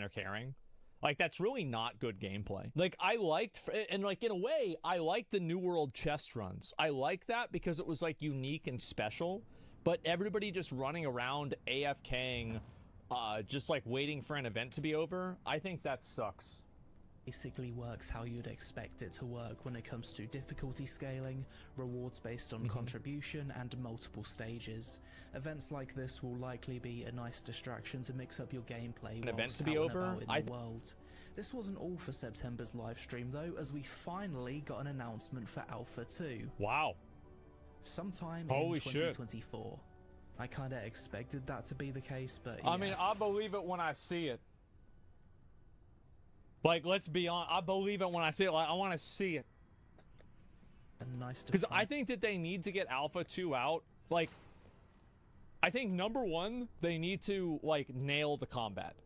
they're carrying. Like, that's really not good gameplay. Like, I liked, and like, in a way, I liked the New World chest runs. I like that because it was, like, unique and special, but everybody just running around AFKing, just, like, waiting for an event to be over, I think that sucks. Basically works how you'd expect it to work when it comes to difficulty scaling, rewards based on contribution, and multiple stages. Events like this will likely be a nice distraction to mix up your gameplay whilst out and about in the world. This wasn't all for September's livestream though, as we finally got an announcement for Alpha 2. Wow. Sometime in 2024. I kinda expected that to be the case, but yeah. I mean, I believe it when I see it. Like, let's be honest, I believe it when I see it. Like, I want to see it. Nice, because I think that they need to get Alpha 2 out. Like, I think number one, they need to, like, nail the combat.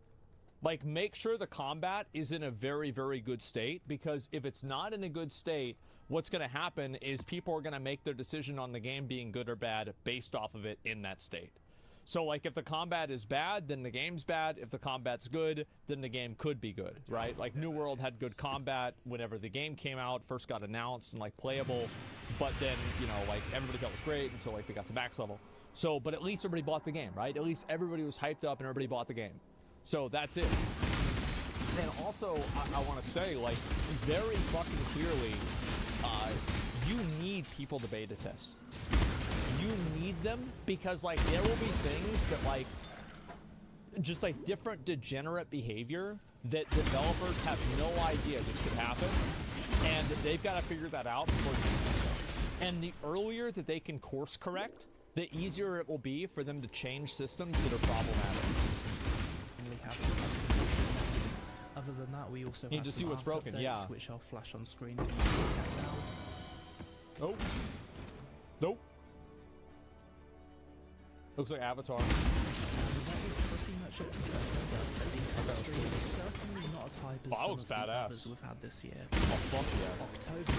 Like, make sure the combat is in a very, very good state, because if it's not in a good state, what's going to happen is people are going to make their decision on the game being good or bad based off of it in that state. So, like, if the combat is bad, then the game's bad. If the combat's good, then the game could be good, right? Like, New World had good combat whenever the game came out, first got announced and, like, playable. But then, you know, like, everybody thought it was great until, like, they got to max level. So, but at least everybody bought the game, right? At least everybody was hyped up and everybody bought the game. So, that's it. And also, I want to say, like, very fucking clearly, you need people to beta test. You need them because, like, there will be things that, like, just, like, different degenerate behavior that developers have no idea this could happen, and they've got to figure that out before they. And the earlier that they can course correct, the easier it will be for them to change systems that are problematic. Other than that, we also need to see what's broken, updates, which I'll flash on screen for you to check out. Nope. Nope. Looks like Avatar. That was pretty much it for September. The stream is certainly not as hype as some of the others we've had this year. Oh, fuck yeah. October is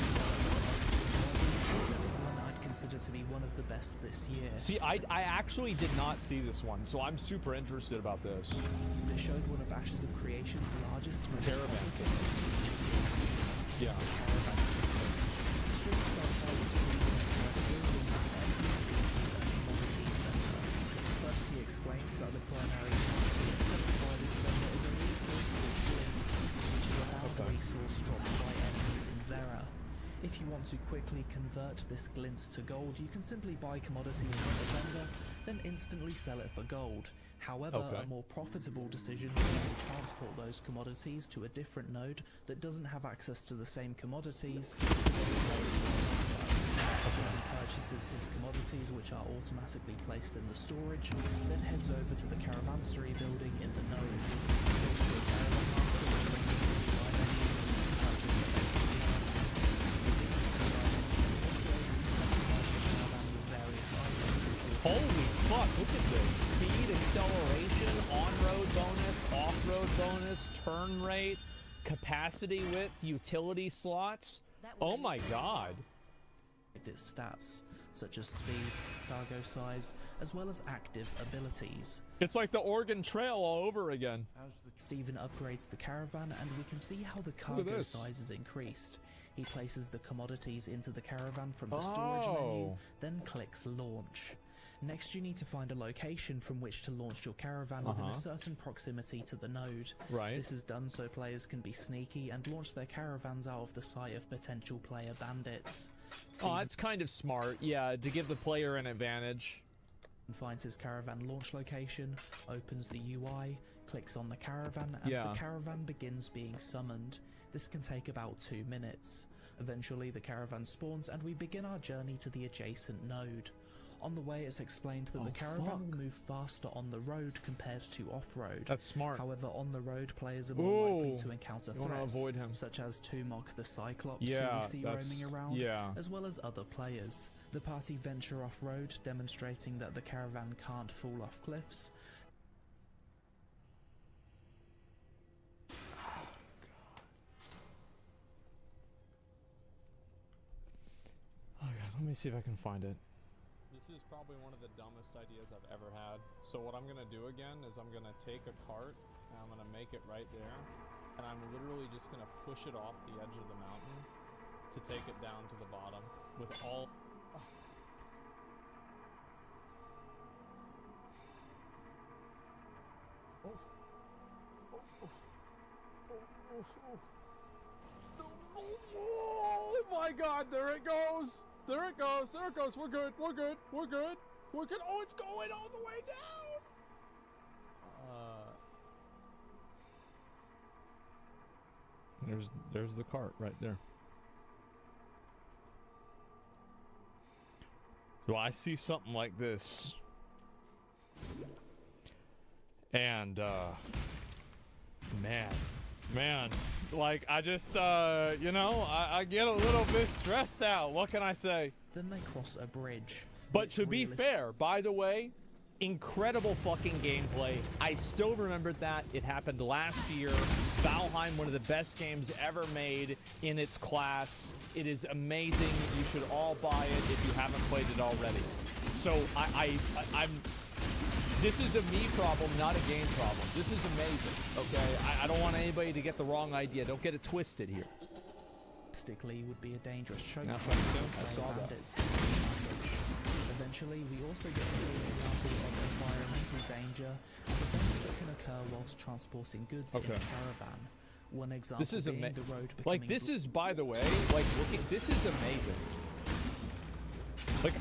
definitely one I'd consider to be one of the best this year. See, I actually did not see this one, so I'm super interested about this. It showed one of Ashes of Creation's largest, most Caravan. Yeah. Caravan system. The stream starts out with Steven building every single commodities vendor. First, he explains that the primary currency accepted by this vendor is a resource called Glint, which is a hard resource dropped by enemies in Vera. If you want to quickly convert this glint to gold, you can simply buy commodities from the vendor, then instantly sell it for gold. However, a more profitable decision would be to transport those commodities to a different node that doesn't have access to the same commodities. Steven purchases his commodities, which are automatically placed in the storage, then heads over to the caravansary building in the node. He talks to a caravan master, which brings him to the purchase the basic Holy fuck, look at this. Speed, acceleration, on-road bonus, off-road bonus, turn rate, capacity width, utility slots. Oh my god. Its stats, such as speed, cargo size, as well as active abilities. It's like the Oregon Trail all over again. Steven upgrades the caravan, and we can see how the cargo size is increased. He places the commodities into the caravan from the storage menu, then clicks launch. Next, you need to find a location from which to launch your caravan within a certain proximity to the node. Right. This is done so players can be sneaky and launch their caravans out of the sight of potential player bandits. Oh, that's kind of smart, yeah, to give the player an advantage. Finds his caravan launch location, opens the UI, clicks on the caravan, and the caravan begins being summoned. This can take about 2 minutes. Eventually, the caravan spawns, and we begin our journey to the adjacent node. On the way, it's explained that the caravan will move faster on the road compared to off-road. That's smart. However, on the road, players are more likely to encounter threats, avoid him. such as Tumok the Cyclops, who we see roaming around, as well as other players. The party venture off-road, demonstrating that the caravan can't fall off cliffs. Oh god, let me see if I can find it. This is probably one of the dumbest ideas I've ever had. So what I'm gonna do again is I'm gonna take a cart And I'm gonna make it right there. And I'm literally just gonna push it off the edge of the mountain to take it down to the bottom with all... Oh. Oh my god, there it goes! There it goes, there it goes, we're good, we're good, we're good, we're good. Oh, it's going all the way down! There's the cart right there. So I see something like this. And man, like I just you know, I get a little bit stressed out. What can I say? Then they cross a bridge. But to be fair, by the way, incredible fucking gameplay. I still remembered that. It happened last year. Valheim, one of the best games ever made in its class. It is amazing. You should all buy it if you haven't played it already. So I'm this is a me problem, not a game problem. This is amazing, okay? I don't want anybody to get the wrong idea. Don't get it twisted here. Realistically would be a dangerous choke. That's what I saw that. Eventually, we also get to see an example of environmental danger and events that can occur whilst transporting goods in a caravan. One example being the road becoming... Like, this is, by the way, like, this is amazing. Like,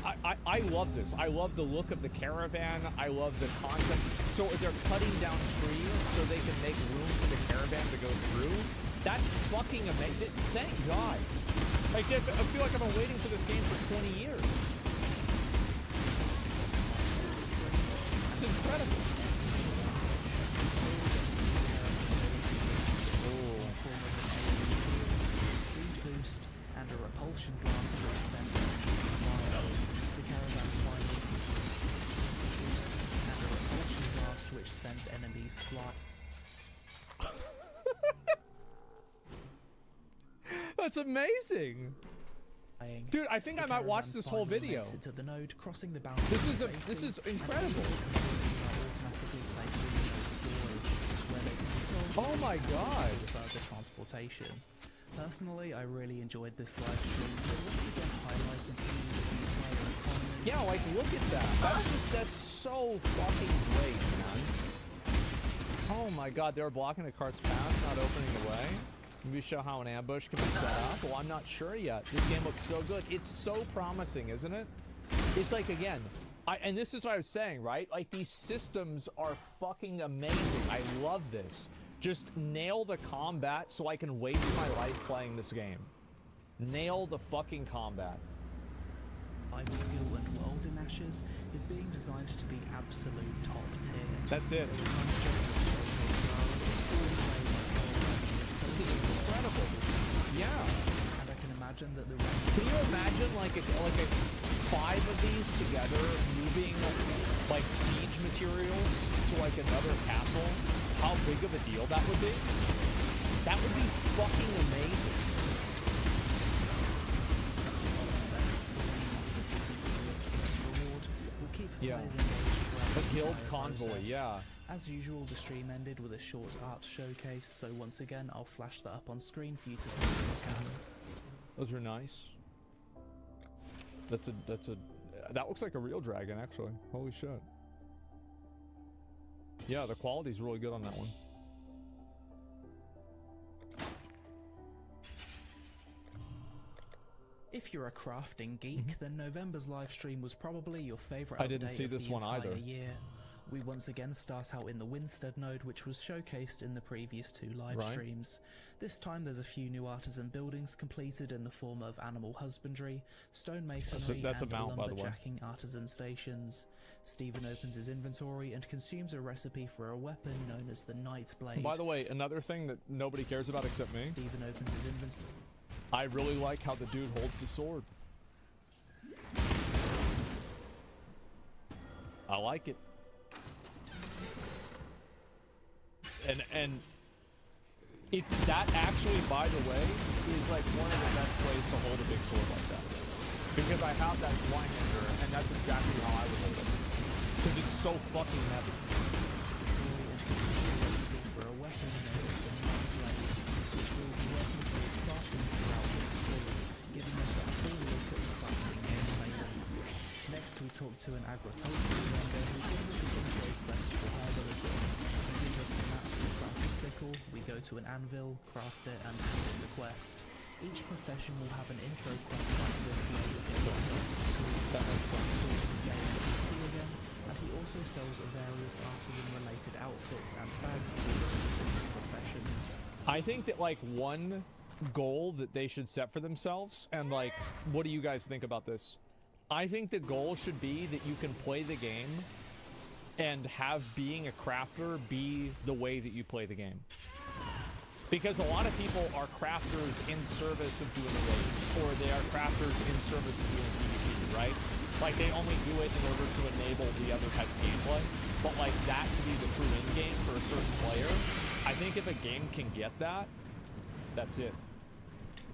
I love this. I love the look of the caravan. I love the concept. So they're cutting down trees so they can make room for the caravan to go through. That's fucking amazing. Thank God. Like, I feel like I've been waiting for this game for 20 years. It's incredible. Speed boost and a repulsion blast which sends enemies flying. The caravan finally boost and a repulsion blast which sends enemies flying. That's amazing. Dude, I think I might watch this whole video. To the node, crossing the boundary This is incredible. Oh my god. Further transportation. Personally, I really enjoyed this live stream. It once again highlighted to me the entire economy. Yeah, like look at that. That's so fucking great, man. Oh my god, they were blocking the cart's path, not opening the way. Maybe show how an ambush can be set up. Well, I'm not sure yet. This game looks so good. It's so promising, isn't it? It's like, again, and this is what I was saying, right? Like, these systems are fucking amazing. I love this. Just nail the combat so I can waste my life playing this game. Nail the fucking combat. Life skill and World in Ashes is being designed to be absolute top tier. That's it. This is incredible. Yeah. And I can imagine that the Can you imagine like a 5 of these together moving like siege materials to like another castle? How big of a deal that would be? That would be fucking amazing. Yeah. A guild convoy, yeah. As usual, the stream ended with a short art showcase, so once again, I'll flash that up on screen for you to take a look at. Those are nice. That looks like a real dragon, actually. Holy shit. Yeah, the quality's really good on that one. If you're a crafting geek, then November's live stream was probably your favorite I didn't see this one either. Year. We once again start out in the Winstead node, which was showcased in the previous 2 live streams. This time there's a few new artisan buildings completed in the form of animal husbandry, stonemasonry, and lumberjacking artisan stations. Stephen opens his inventory and consumes a recipe for a weapon known as the Night Blade. By the way, another thing that nobody cares about except me. Stephen opens his inventory. I really like how the dude holds the sword. I like it. And that actually, by the way, is like one of the best ways to hold a big sword like that. Because I have that Zweihander, and that's exactly how I would hold it. Because it's so fucking heavy. For a talk to an agricultural vendor who gives us an intro quest for herbalism. He gives us the mats to craft a sickle, we go to an anvil, craft it, and hand in the quest. Each profession will have an intro quest like this where you get your first tool, talk to the same NPC again, and he also sells various artisan-related outfits and bags for the specific professions. I think that, like, one goal that they should set for themselves, and, like, what do you guys think about this? I think the goal should be that you can play the game and have being a crafter be the way that you play the game. Because a lot of people are crafters in service of doing raids, or they are crafters in service of doing PvP, right? Like, they only do it in order to enable the other type of gameplay. But, like, that to be the true end game for a certain player, I think if a game can get that, that's it.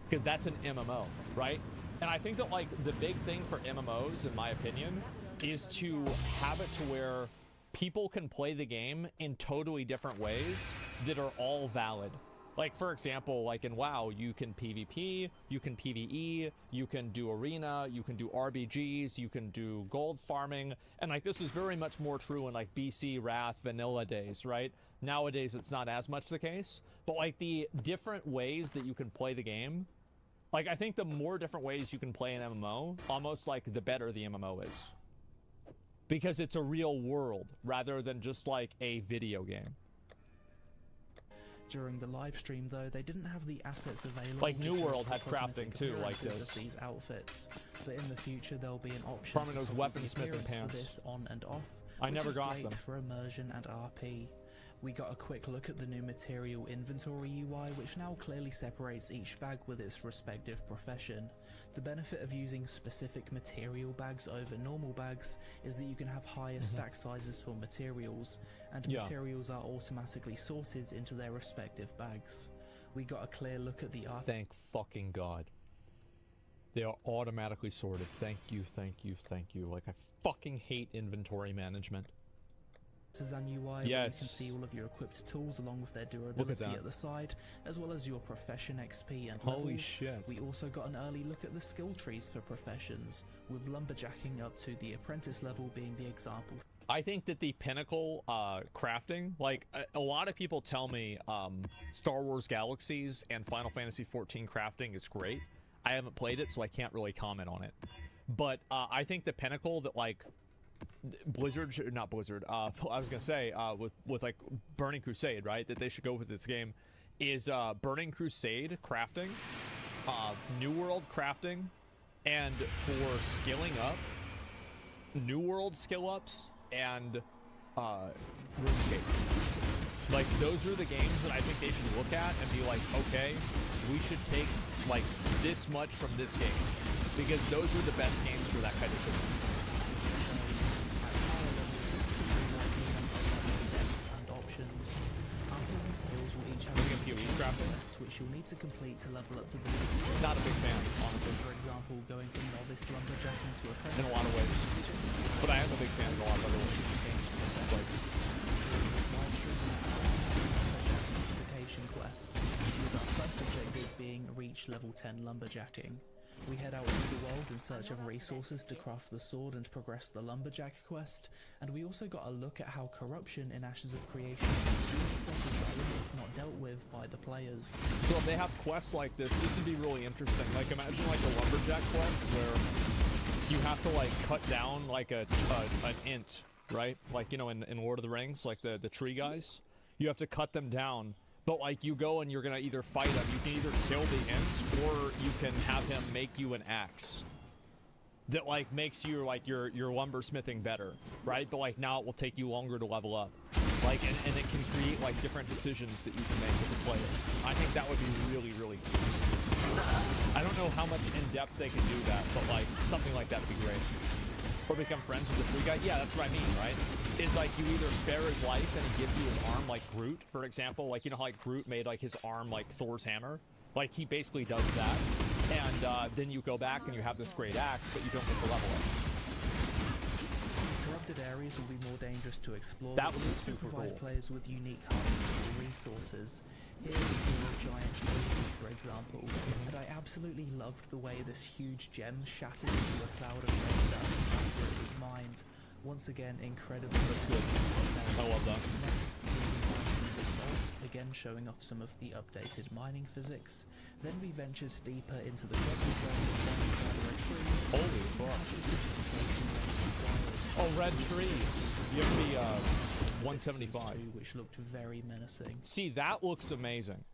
Because that's an MMO, right? And I think that, like, the big thing for MMOs, in my opinion, is to have it to where people can play the game in totally different ways that are all valid. Like, for example, like in WoW, you can PvP, you can PvE, you can do arena, you can do RBGs, you can do gold farming, and like this is very much more true in like BC, Wrath, vanilla days, right? Nowadays, it's not as much the case, but like the different ways that you can play the game, like I think the more different ways you can play an MMO, almost like the better the MMO is. Because it's a real world rather than just like a video game. During the live stream, though, they didn't have the assets available. Like New World had cosmetic crafting too, like appearances this. Of these outfits, but in the future there'll be an option Farming to those toggle weaponsmithing the appearance pants. for this on and off. I never which is got great them. for immersion and RP. We got a quick look at the new material inventory UI, which now clearly separates each bag with its respective profession. The benefit of using specific material bags over normal bags is that you can have higher stack sizes for materials, and materials are automatically sorted into their respective bags. We got a clear look at the art. Thank fucking God. They are automatically sorted. Thank you, thank you, thank you. Like, I fucking hate inventory management. Artisan UI, where you can see all of your equipped tools along with their durability at the side, as well as your profession XP and levels. Holy shit. We also got an early look at the skill trees for professions, with lumberjacking up to the apprentice level being the example. I think that the pinnacle crafting, like a lot of people tell me Star Wars Galaxies and Final Fantasy XIV crafting is great. I haven't played it, so I can't really comment on it. But I think the pinnacle that like Blizzard, not Blizzard, I was gonna say with like Burning Crusade, right, that they should go with this game is Burning Crusade crafting, New World crafting, and for skilling up, New World skill ups and RuneScape. Like those are the games that I think they should look at and be like, okay, we should take like this much from this game because those are the best games for that kind of system. Artisan skills will each have quests which you'll need to complete to level up to the next tier. Not a big fan, honestly. For example, going from novice lumberjacking to apprentice. In a lot of ways. But I am a big fan in a lot of other ways. During this live stream, lumberjack certification quest, with our first objective being reach level 10 lumberjacking. We head out into the world in search of resources to craft the sword and progress the lumberjack quest, and we also got a look at how corruption in Ashes of Creation bosses are if not dealt with by the players. So if they have quests like this would be really interesting. Like imagine like a lumberjack quest where you have to like cut down like an int, right? Like, you know, in Lord of the Rings, like the tree guys, you have to cut them down. But like you go and you're gonna either fight him, you can either kill the int or you can have him make you an axe that like makes you like your lumbersmithing better, right? But like now it will take you longer to level up, like and it can create like different decisions that you can make as a player. I think that would be really, really cool. I don't know how much in depth they can do that, but like something like that would be great. Or become friends with the tree guy. Yeah, that's what I mean, right? Is like you either spare his life and he gives you his arm like Groot, for example. Like, you know how like Groot made like his arm like Thor's hammer? Like he basically does that. And then you go back and you have this great axe, but you don't get the level up. Shifted areas will be more dangerous to explore. That but would be also super provide cool. players with unique harvestable resources. Here we saw a giant tree, for example, and I absolutely loved the way this huge gem shattered into a cloud of red dust after it was mined. Once again, incredibly good. I love that. Next, we mined some basalt, again showing off some of the updated mining physics. Then we ventured deeper into the rubble zone, trying to gather a tree. Holy fuck. Oh, red trees. You have the 175. Which looked very menacing. See, that looks amazing.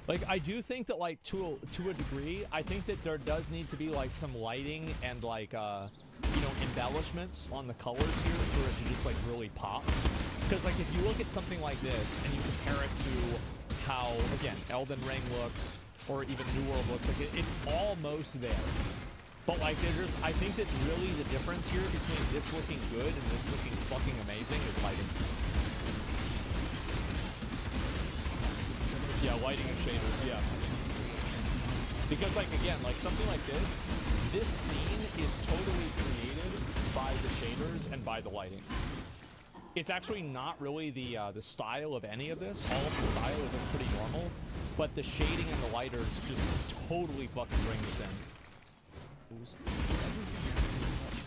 Like, I do think that, like, to a degree, I think that there does need to be, like, some lighting and, like, you know, embellishments on the colors here for it to just, like, really pop. Because, like, if you look at something like this and you compare it to how, again, Elden Ring looks, or even New World looks, like, it's almost there. But, like, there's just, I think that really the difference here between this looking good and this looking fucking amazing is lighting. Yeah, lighting and shaders, yeah. Because, like, again, like, something like this scene is totally created by the shaders and by the lighting. It's actually not really the style of any of this. All of the style is, like, pretty normal. But the shading and the lighters just totally fucking bring this in.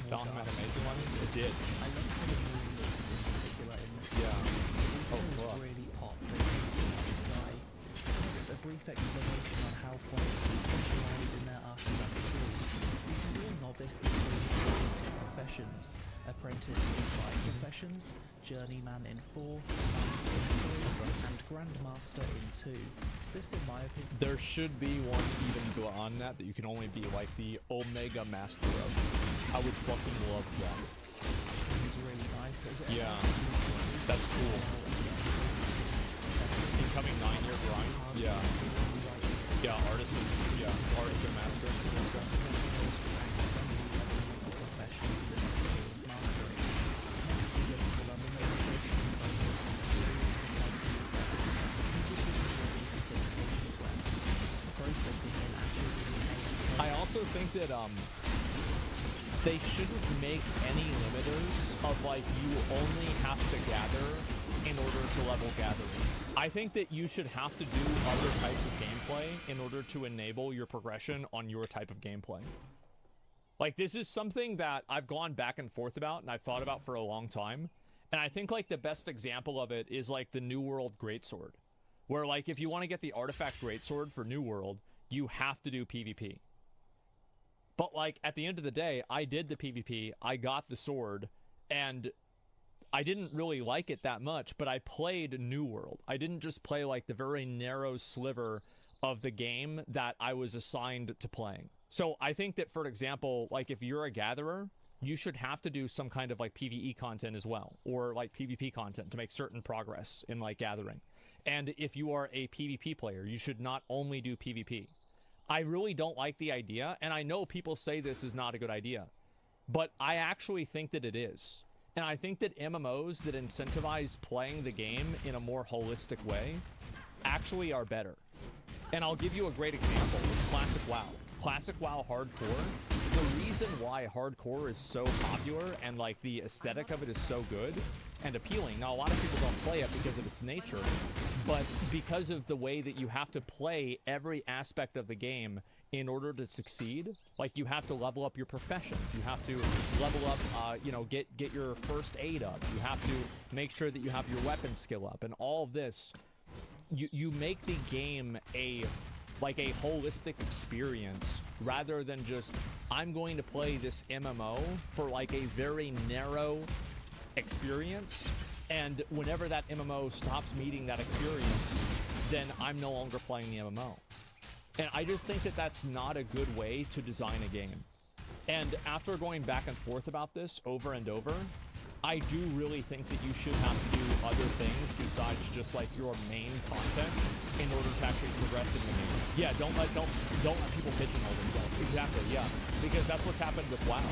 Found that amazing one? It did. I love how the moon looks in particular in this. Yeah. Detail is really pop against the night sky. Next, a brief explanation on how players can specialize in their artisan skills. You can be a novice in 3 professions, apprentice in 5 professions, journeyman in 4, master in 3, and grandmaster in 2. This, in my opinion, there should be one even beyond that you can only be like the Omega Master of. I would fucking love that. It's really nice as it Yeah, that's cool. Incoming 9-year grind. Yeah. Yeah, artisan. Yeah, artisan master. I also think that they shouldn't make any limiters of like you only have to gather in order to level gathering. I think that you should have to do other types of gameplay in order to enable your progression on your type of gameplay. Like, this is something that I've gone back and forth about and I've thought about for a long time. And I think like the best example of it is like the New World Greatsword, where like if you want to get the artifact Greatsword for New World, you have to do PvP. But like at the end of the day, I did the PvP, I got the sword, and I didn't really like it that much, but I played New World. I didn't just play like the very narrow sliver of the game that I was assigned to playing. So I think that, for example, like if you're a gatherer, you should have to do some kind of like PvE content as well, or like PvP content to make certain progress in like gathering. And if you are a PvP player, you should not only do PvP. I really don't like the idea, and I know people say this is not a good idea, but I actually think that it is. And I think that MMOs that incentivize playing the game in a more holistic way actually are better. And I'll give you a great example, is Classic WoW. Classic WoW Hardcore, the reason why Hardcore is so popular and like the aesthetic of it is so good and appealing. Now, a lot of people don't play it because of its nature, but because of the way that you have to play every aspect of the game in order to succeed. Like, you have to level up your professions. You have to level up, you know, get your first aid up. You have to make sure that you have your weapon skill up. And all of this, you make the game like a holistic experience rather than just, I'm going to play this MMO for like a very narrow experience, and whenever that MMO stops meeting that experience, then I'm no longer playing the MMO. And I just think that that's not a good way to design a game. And after going back and forth about this over and over, I do really think that you should have to do other things besides just like your main content in order to actually progress in the game. Yeah, don't let people pigeonhole themselves. Exactly, yeah. Because that's what's happened with WoW.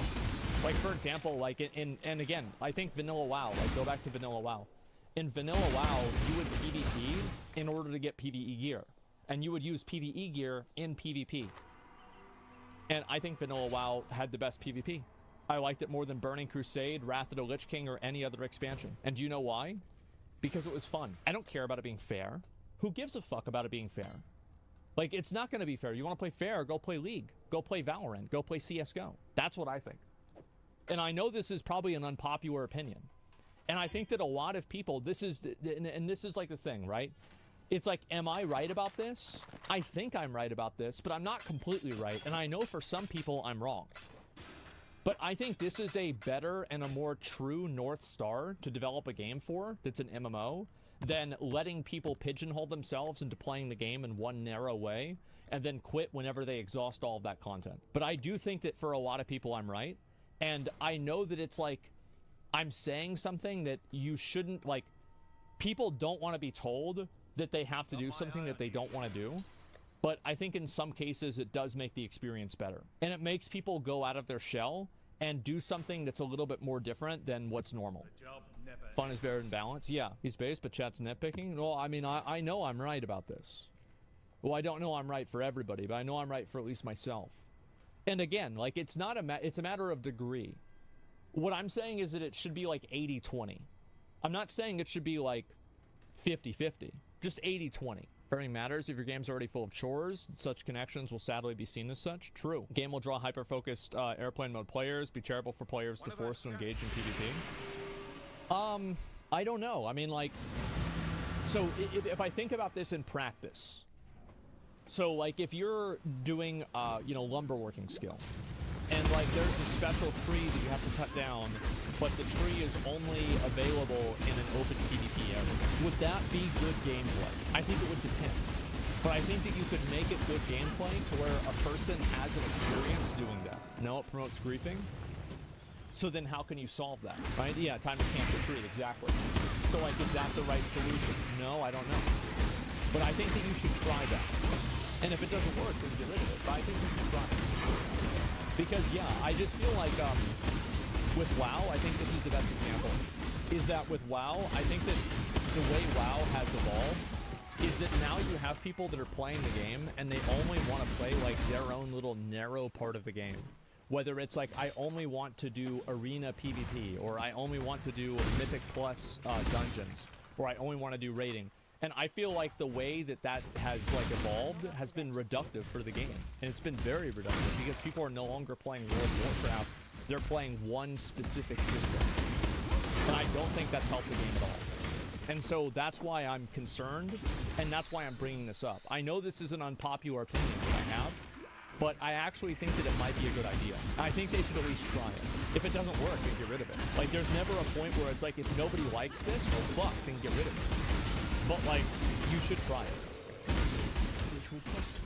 Like, for example, like and again, I think Vanilla WoW, like go back to Vanilla WoW. In Vanilla WoW, you would PvP in order to get PvE gear. And you would use PvE gear in PvP. And I think Vanilla WoW had the best PvP. I liked it more than Burning Crusade, Wrath of the Lich King, or any other expansion. And do you know why? Because it was fun. I don't care about it being fair. Who gives a fuck about it being fair? Like, it's not going to be fair. You want to play fair, go play League. Go play Valorant. Go play CSGO. That's what I think. And I know this is probably an unpopular opinion. And I think that a lot of people, this is, and this is like the thing, right? It's like, am I right about this? I think I'm right about this, but I'm not completely right. And I know for some people I'm wrong. But I think this is a better and a more true North Star to develop a game for that's an MMO than letting people pigeonhole themselves into playing the game in one narrow way and then quit whenever they exhaust all of that content. But I do think that for a lot of people I'm right. And I know that it's like, I'm saying something that you shouldn't, like, people don't want to be told that they have to do something that they don't want to do. But I think in some cases it does make the experience better. And it makes people go out of their shell and do something that's a little bit more different than what's normal. Fun is better than balance. Yeah, he's based, but chat's nitpicking. Well, I mean, I know I'm right about this. Well, I don't know I'm right for everybody, but I know I'm right for at least myself. And again, like, it's not it's a matter of degree. What I'm saying is that it should be like 80-20. I'm not saying it should be like 50-50. Just 80-20. Pairing matters if your game's already full of chores. Such connections will sadly be seen as such. True. Game will draw hyper-focused airplane mode players. Be terrible for players to force to engage in PvP. I don't know. I mean, like, so if I think about this in practice, so like if you're doing, you know, lumberworking skill, and like there's a special tree that you have to cut down, but the tree is only available in an open PvP area. Would that be good gameplay? I think it would depend. But I think that you could make it good gameplay to where a person has an experience doing that. No, it promotes griefing. So then how can you solve that, right? Yeah, time to camp the tree, exactly. So like, is that the right solution? No, I don't know. But I think that you should try that. And if it doesn't work, then get rid of it. But I think you should try it. Because, yeah, I just feel like with WoW, I think this is the best example, is that with WoW, I think that the way WoW has evolved is that now you have people that are playing the game and they only want to play like their own little narrow part of the game. Whether it's like, I only want to do arena PvP, or I only want to do Mythic Plus dungeons, or I only want to do raiding. And I feel like the way that that has like evolved has been reductive for the game. And it's been very reductive because people are no longer playing World of Warcraft. They're playing one specific system. And I don't think that's helped the game at all. And so that's why I'm concerned, and that's why I'm bringing this up. I know this is an unpopular opinion that I have, but I actually think that it might be a good idea. I think they should at least try it. If it doesn't work, then get rid of it. Like, there's never a point where it's like, if nobody likes this, oh fuck, then get rid of it. But, like, you should try it. Which will cost to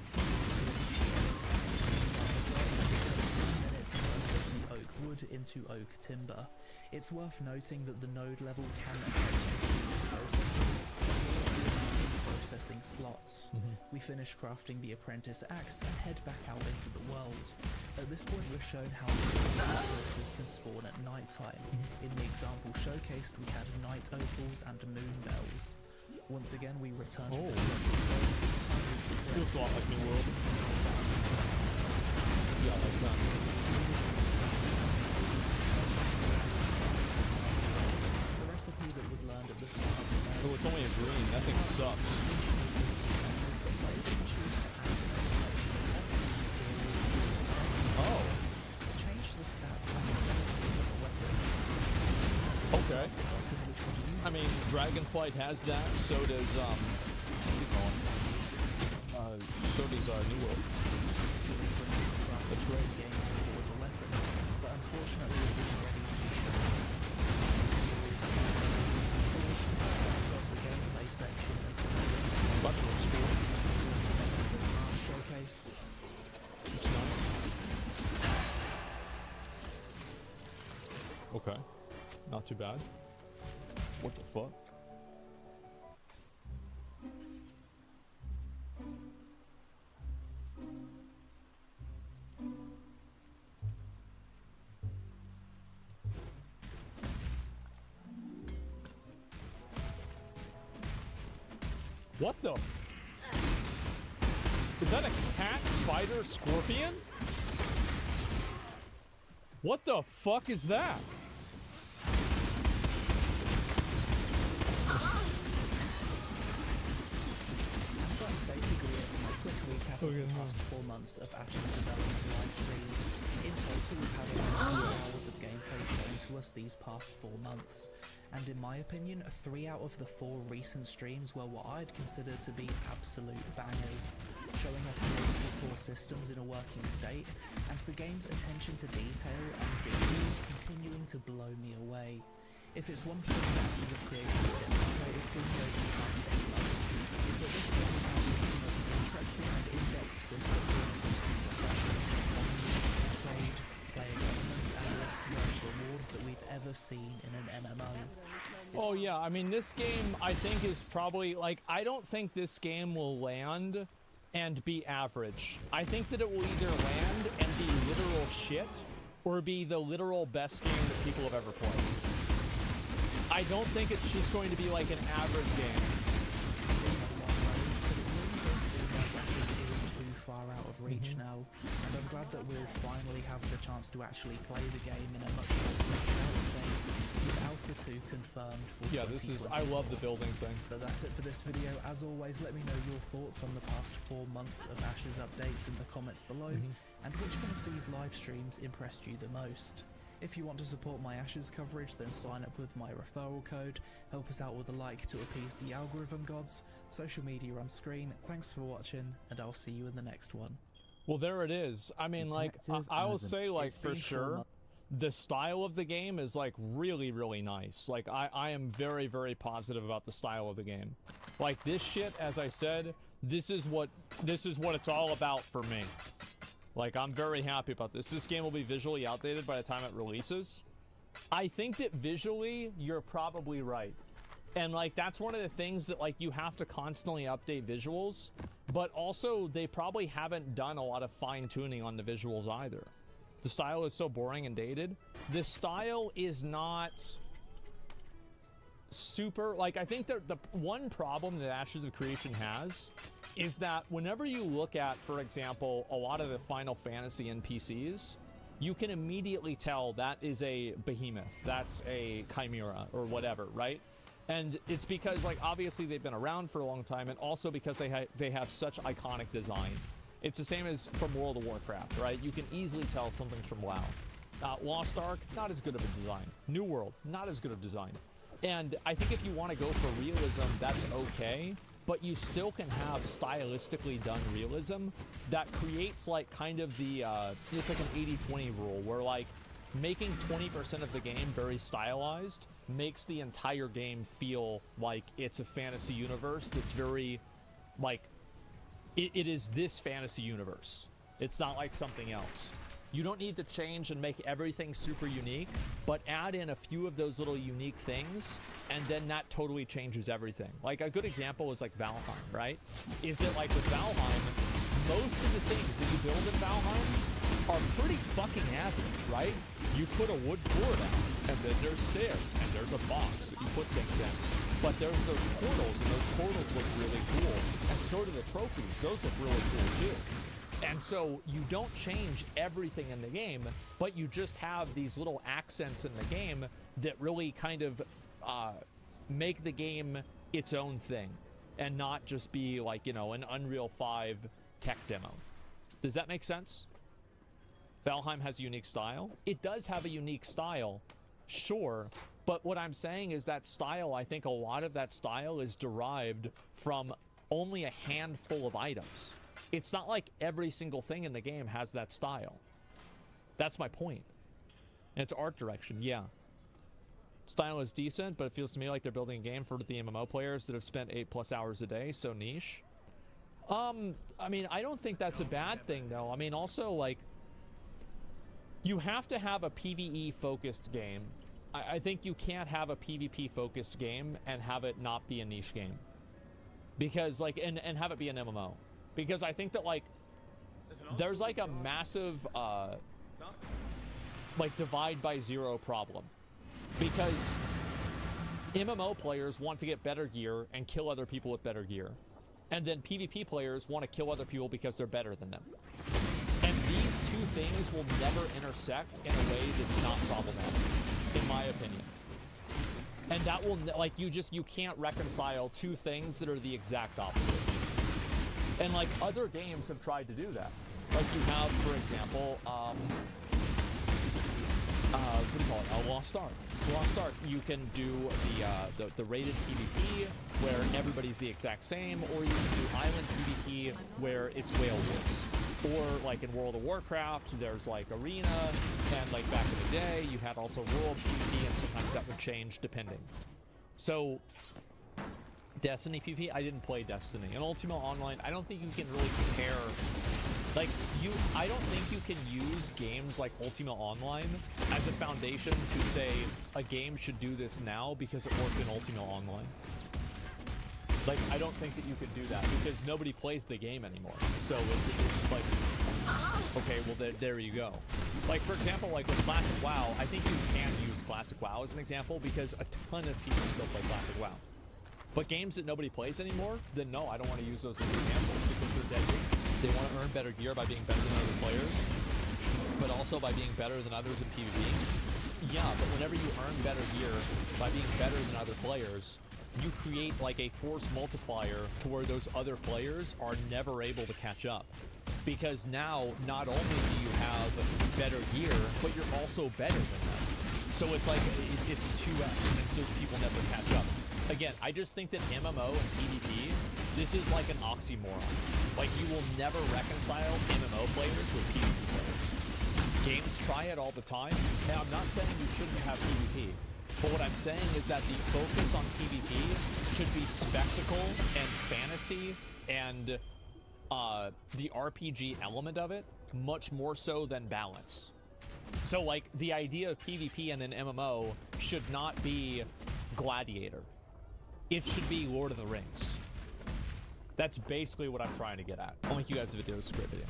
process the oak wood into oak timber. It's worth noting that the node level can affect the processing, as well as the amount of processing slots. We finish crafting the apprentice axe and head back out into the world. At this point we're shown how resources can spawn at night time. In the example showcased we had night opals and moon bells. Once again we return to the zone. This time we Feels a lot like New World. Yeah, like that. The recipe that was learned at the start of the Oh, it's only a green. That thing sucks. Oh. To change the stats and the ability of a weapon. Okay. I mean, Dragonflight has that. So does what do you call it? So does New World. That's right. Game to forge a weapon, but unfortunately it was ready to be shown. The gameplay section of That looks cool. this art showcase. It's nice. Okay. Not too bad. What the fuck? What the? Is that a cat, spider, scorpion? What the fuck is that? That's basically it for my quick recap of the past 4 months of Ash's development live streams. In total, we've had over 4 hours of gameplay shown to us these past 4 months. And in my opinion, 3 out of the 4 recent streams were what I'd consider to be absolute bangers, showing off multiple core systems in a working state, and the game's attention to detail and visuals continuing to blow me away. If it's one thing that Ashes of Creation has demonstrated to me over the past 8 months, is that this game has one of the most interesting and in-depth system when it comes to progressions, economy, trade, player governance, and risk versus reward that we've ever seen in an MMO. Oh yeah, I mean, this game I think is probably, like, I don't think this game will land and be average. I think that it will either land and be literal shit or be the literal best game that people have ever played. I don't think it's just going to be like an average game. Far out of reach now, and I'm glad that we'll finally have the chance to actually play the game in a much more fleshed out state, with Alpha 2 confirmed for 2024. This is, I love the building thing. But that's it for this video. As always, let me know your thoughts on the past 4 months of Ash's updates in the comments below, and which one of these live streams impressed you the most. If you want to support my Ashes coverage, then sign up with my referral code, help us out with a like to appease the algorithm gods, social media on screen. Thanks for watching, and I'll see you in the next one. Well, there it is. I mean, like, I will say, like, for sure, the style of the game is, like, really, really nice. Like, I am very, very positive about the style of the game. Like, this shit, as I said, this is what it's all about for me. Like, I'm very happy about this. This game will be visually outdated by the time it releases. I think that visually, you're probably right. And, like, that's one of the things that, like, you have to constantly update visuals. But also, they probably haven't done a lot of fine-tuning on the visuals either. The style is so boring and dated. The style is not super... Like, I think that the one problem that Ashes of Creation has is that whenever you look at, for example, a lot of the Final Fantasy NPCs, you can immediately tell that is a behemoth, that's a chimera, or whatever, right? And it's because, like, obviously they've been around for a long time, and also because they have such iconic design. It's the same as from World of Warcraft, right? You can easily tell something's from WoW. Lost Ark, not as good of a design. New World, not as good of design. And I think if you want to go for realism, that's okay. But you still can have stylistically done realism that creates, like, kind of the, it's like an 80-20 rule, where, like, making 20% of the game very stylized makes the entire game feel like it's a fantasy universe that's very, like, it is this fantasy universe. It's not like something else. You don't need to change and make everything super unique, but add in a few of those little unique things, and then that totally changes everything. Like, a good example is, like, Valheim, right? Is that, like, with Valheim, most of the things that you build in Valheim are pretty fucking average, right? You put a wood floor down, and then there's stairs, and there's a box that you put things in. But there's those portals, and those portals look really cool. And so do the trophies. Those look really cool, too. And so you don't change everything in the game, but you just have these little accents in the game that really kind of make the game its own thing and not just be like, you know, an Unreal 5 tech demo. Does that make sense? Valheim has a unique style. It does have a unique style, sure, but what I'm saying is that style, I think a lot of that style is derived from only a handful of items. It's not like every single thing in the game has that style. That's my point. And it's art direction, yeah. Style is decent, but it feels to me like they're building a game for the MMO players that have spent 8+ hours a day, so niche. I mean, I don't think that's a bad thing, though. I mean, also, like, you have to have a PvE-focused game. I think you can't have a PvP-focused game and have it not be a niche game. Because, like, and have it be an MMO. Because I think that, like, there's, like, a massive, like, divide by zero problem. Because MMO players want to get better gear and kill other people with better gear. And then PvP players want to kill other people because they're better than them. And these two things will never intersect in a way that's not problematic, in my opinion. And that will, like, you can't reconcile two things that are the exact opposite. And, like, other games have tried to do that. Like, you have, for example, what do you call it? Lost Ark. Lost Ark, you can do the rated PvP where everybody's the exact same, or you can do island PvP where it's whale wars. Or like in World of Warcraft, there's like arena, and like back in the day, you had also world PvP, and sometimes that would change depending. So Destiny PvP, I didn't play Destiny. And Ultima Online, I don't think you can really compare. Like, I don't think you can use games like Ultima Online as a foundation to say a game should do this now because it worked in Ultima Online. Like, I don't think that you could do that because nobody plays the game anymore. So it's like, okay, well, there you go. Like, for example, like with Classic WoW, I think you can use Classic WoW as an example because a ton of people still play Classic WoW. But games that nobody plays anymore, then no, I don't want to use those as examples because they're dead. They want to earn better gear by being better than other players, but also by being better than others in PvP. Yeah, but whenever you earn better gear by being better than other players, you create like a force multiplier to where those other players are never able to catch up. Because now, not only do you have better gear, but you're also better than them. So it's like, it's a 2x, and so people never catch up. Again, I just think that MMO and PvP, this is like an oxymoron. Like, you will never reconcile MMO players with PvP players. Games try it all the time, and I'm not saying you shouldn't have PvP. But what I'm saying is that the focus on PvP should be spectacle and fantasy and the RPG element of it, much more so than balance. So, like, the idea of PvP in an MMO should not be Gladiator. It should be Lord of the Rings. That's basically what I'm trying to get at. I'll link you guys a video, it's a great video.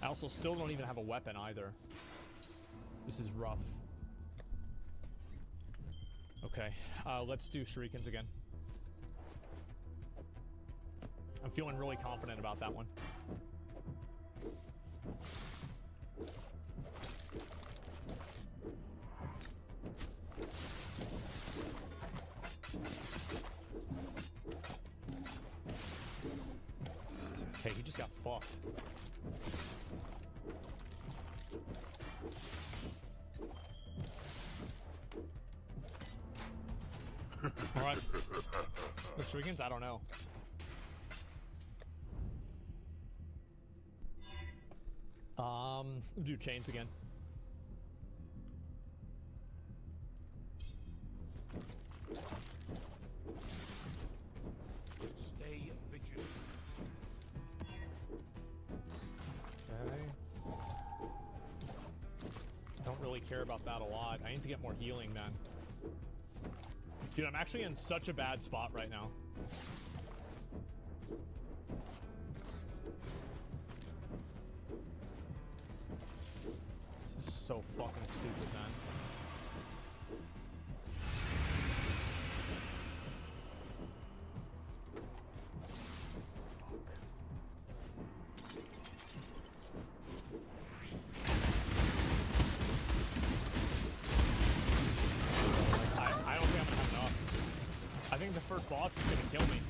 I also still don't even have a weapon either. This is rough. Okay, let's do shurikens again. I'm feeling really confident about that one. Okay, he just got fucked. Alright. The shurikens? I don't know. We'll do chains again. Stay vigilant. Okay. Don't really care about that a lot. I need to get more healing, man. Dude, I'm actually in such a bad spot right now. This is so fucking stupid, man. first boss is gonna kill me.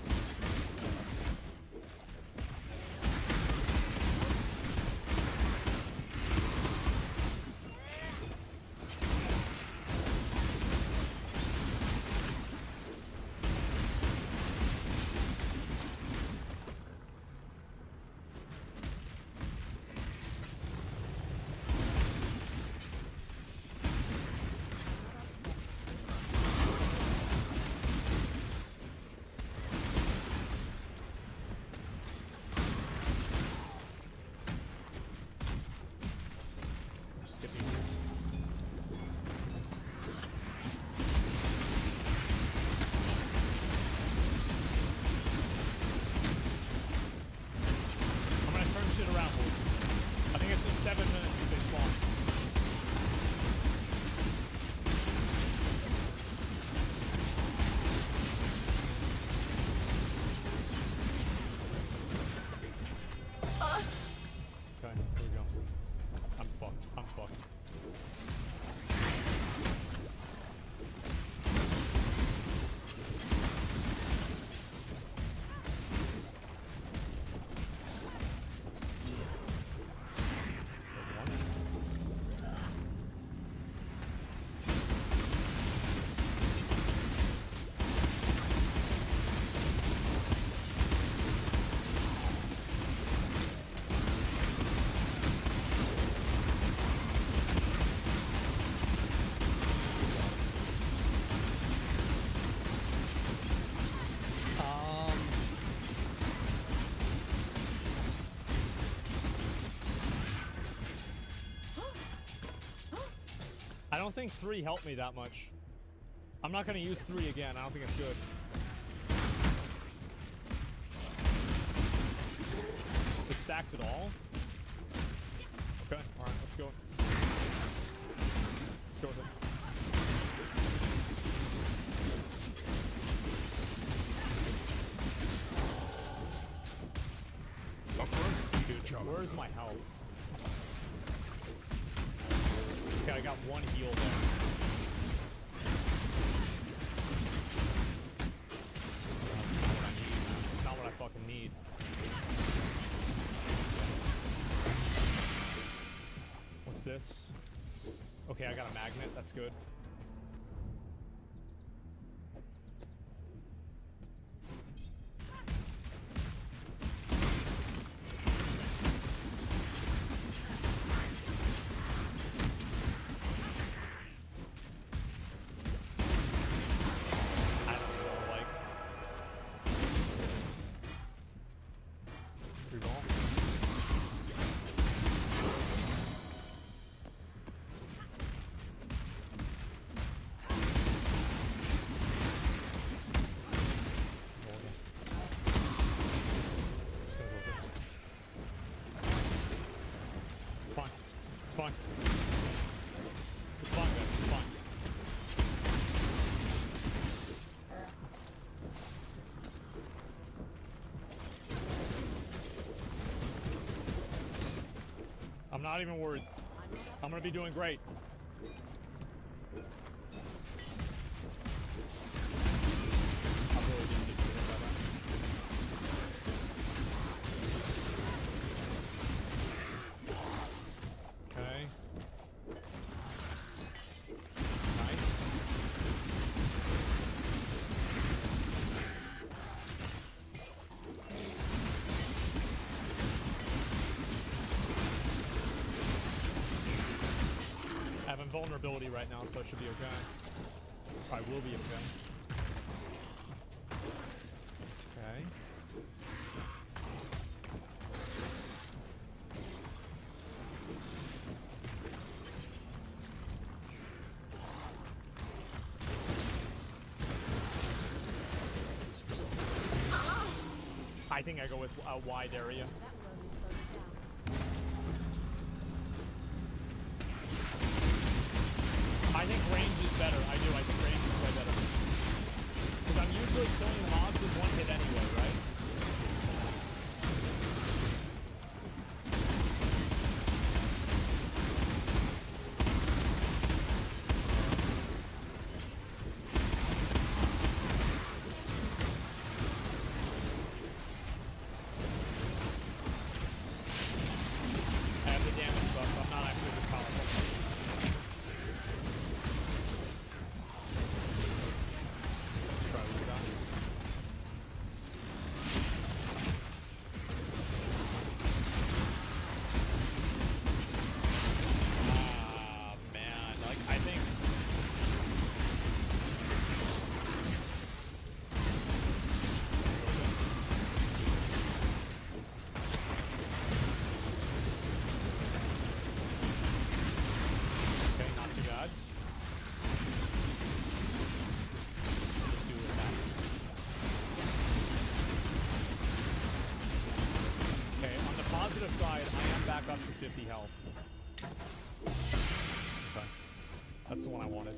I don't think 3 helped me that much. I'm not going to use 3 again. I don't think it's good. It stacks it all? Okay, alright, let's go. Let's go with it. Where's my health? Okay, I got 1 heal there. That's not what I need, man. It's not what I fucking need. What's this? Okay, I got a magnet. That's good. It's fine. It's fine, guys. It's fine. I'm not even worried. I'm gonna be doing great. I really didn't get hit by that. Okay. Nice. I have invulnerability right now, so I should be okay. I will be okay. Okay. I think I go with a wide area. I think range is better. I do. I think range is way better. Because I'm usually killing the mobs with 1 hit anyway, right? health. Okay. That's the one I wanted.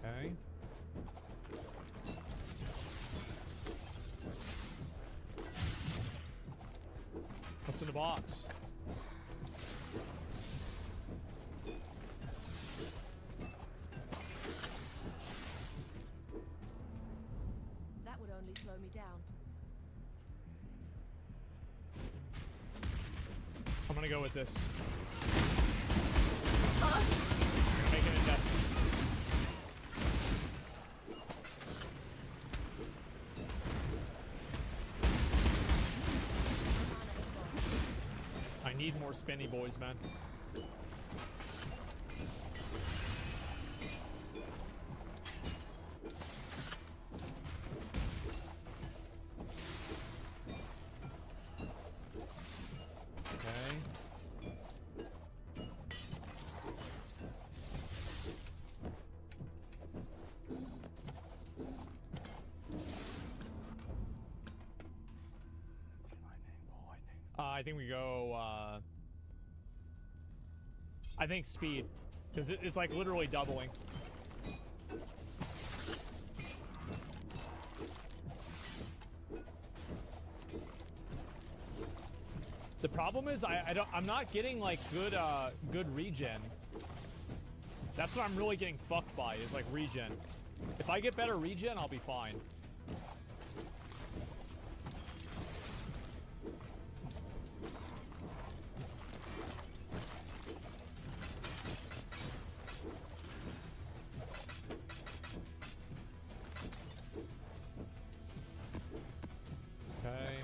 Okay. What's in the box? That would only slow me down. I'm gonna go with this. I'm gonna make it in death. I need more spinny boys, man. Okay. I think we go, I think speed, because it's like literally doubling. The problem is I'm not getting like good regen. That's what I'm really getting fucked by, is like regen. If I get better regen, I'll be fine. Okay.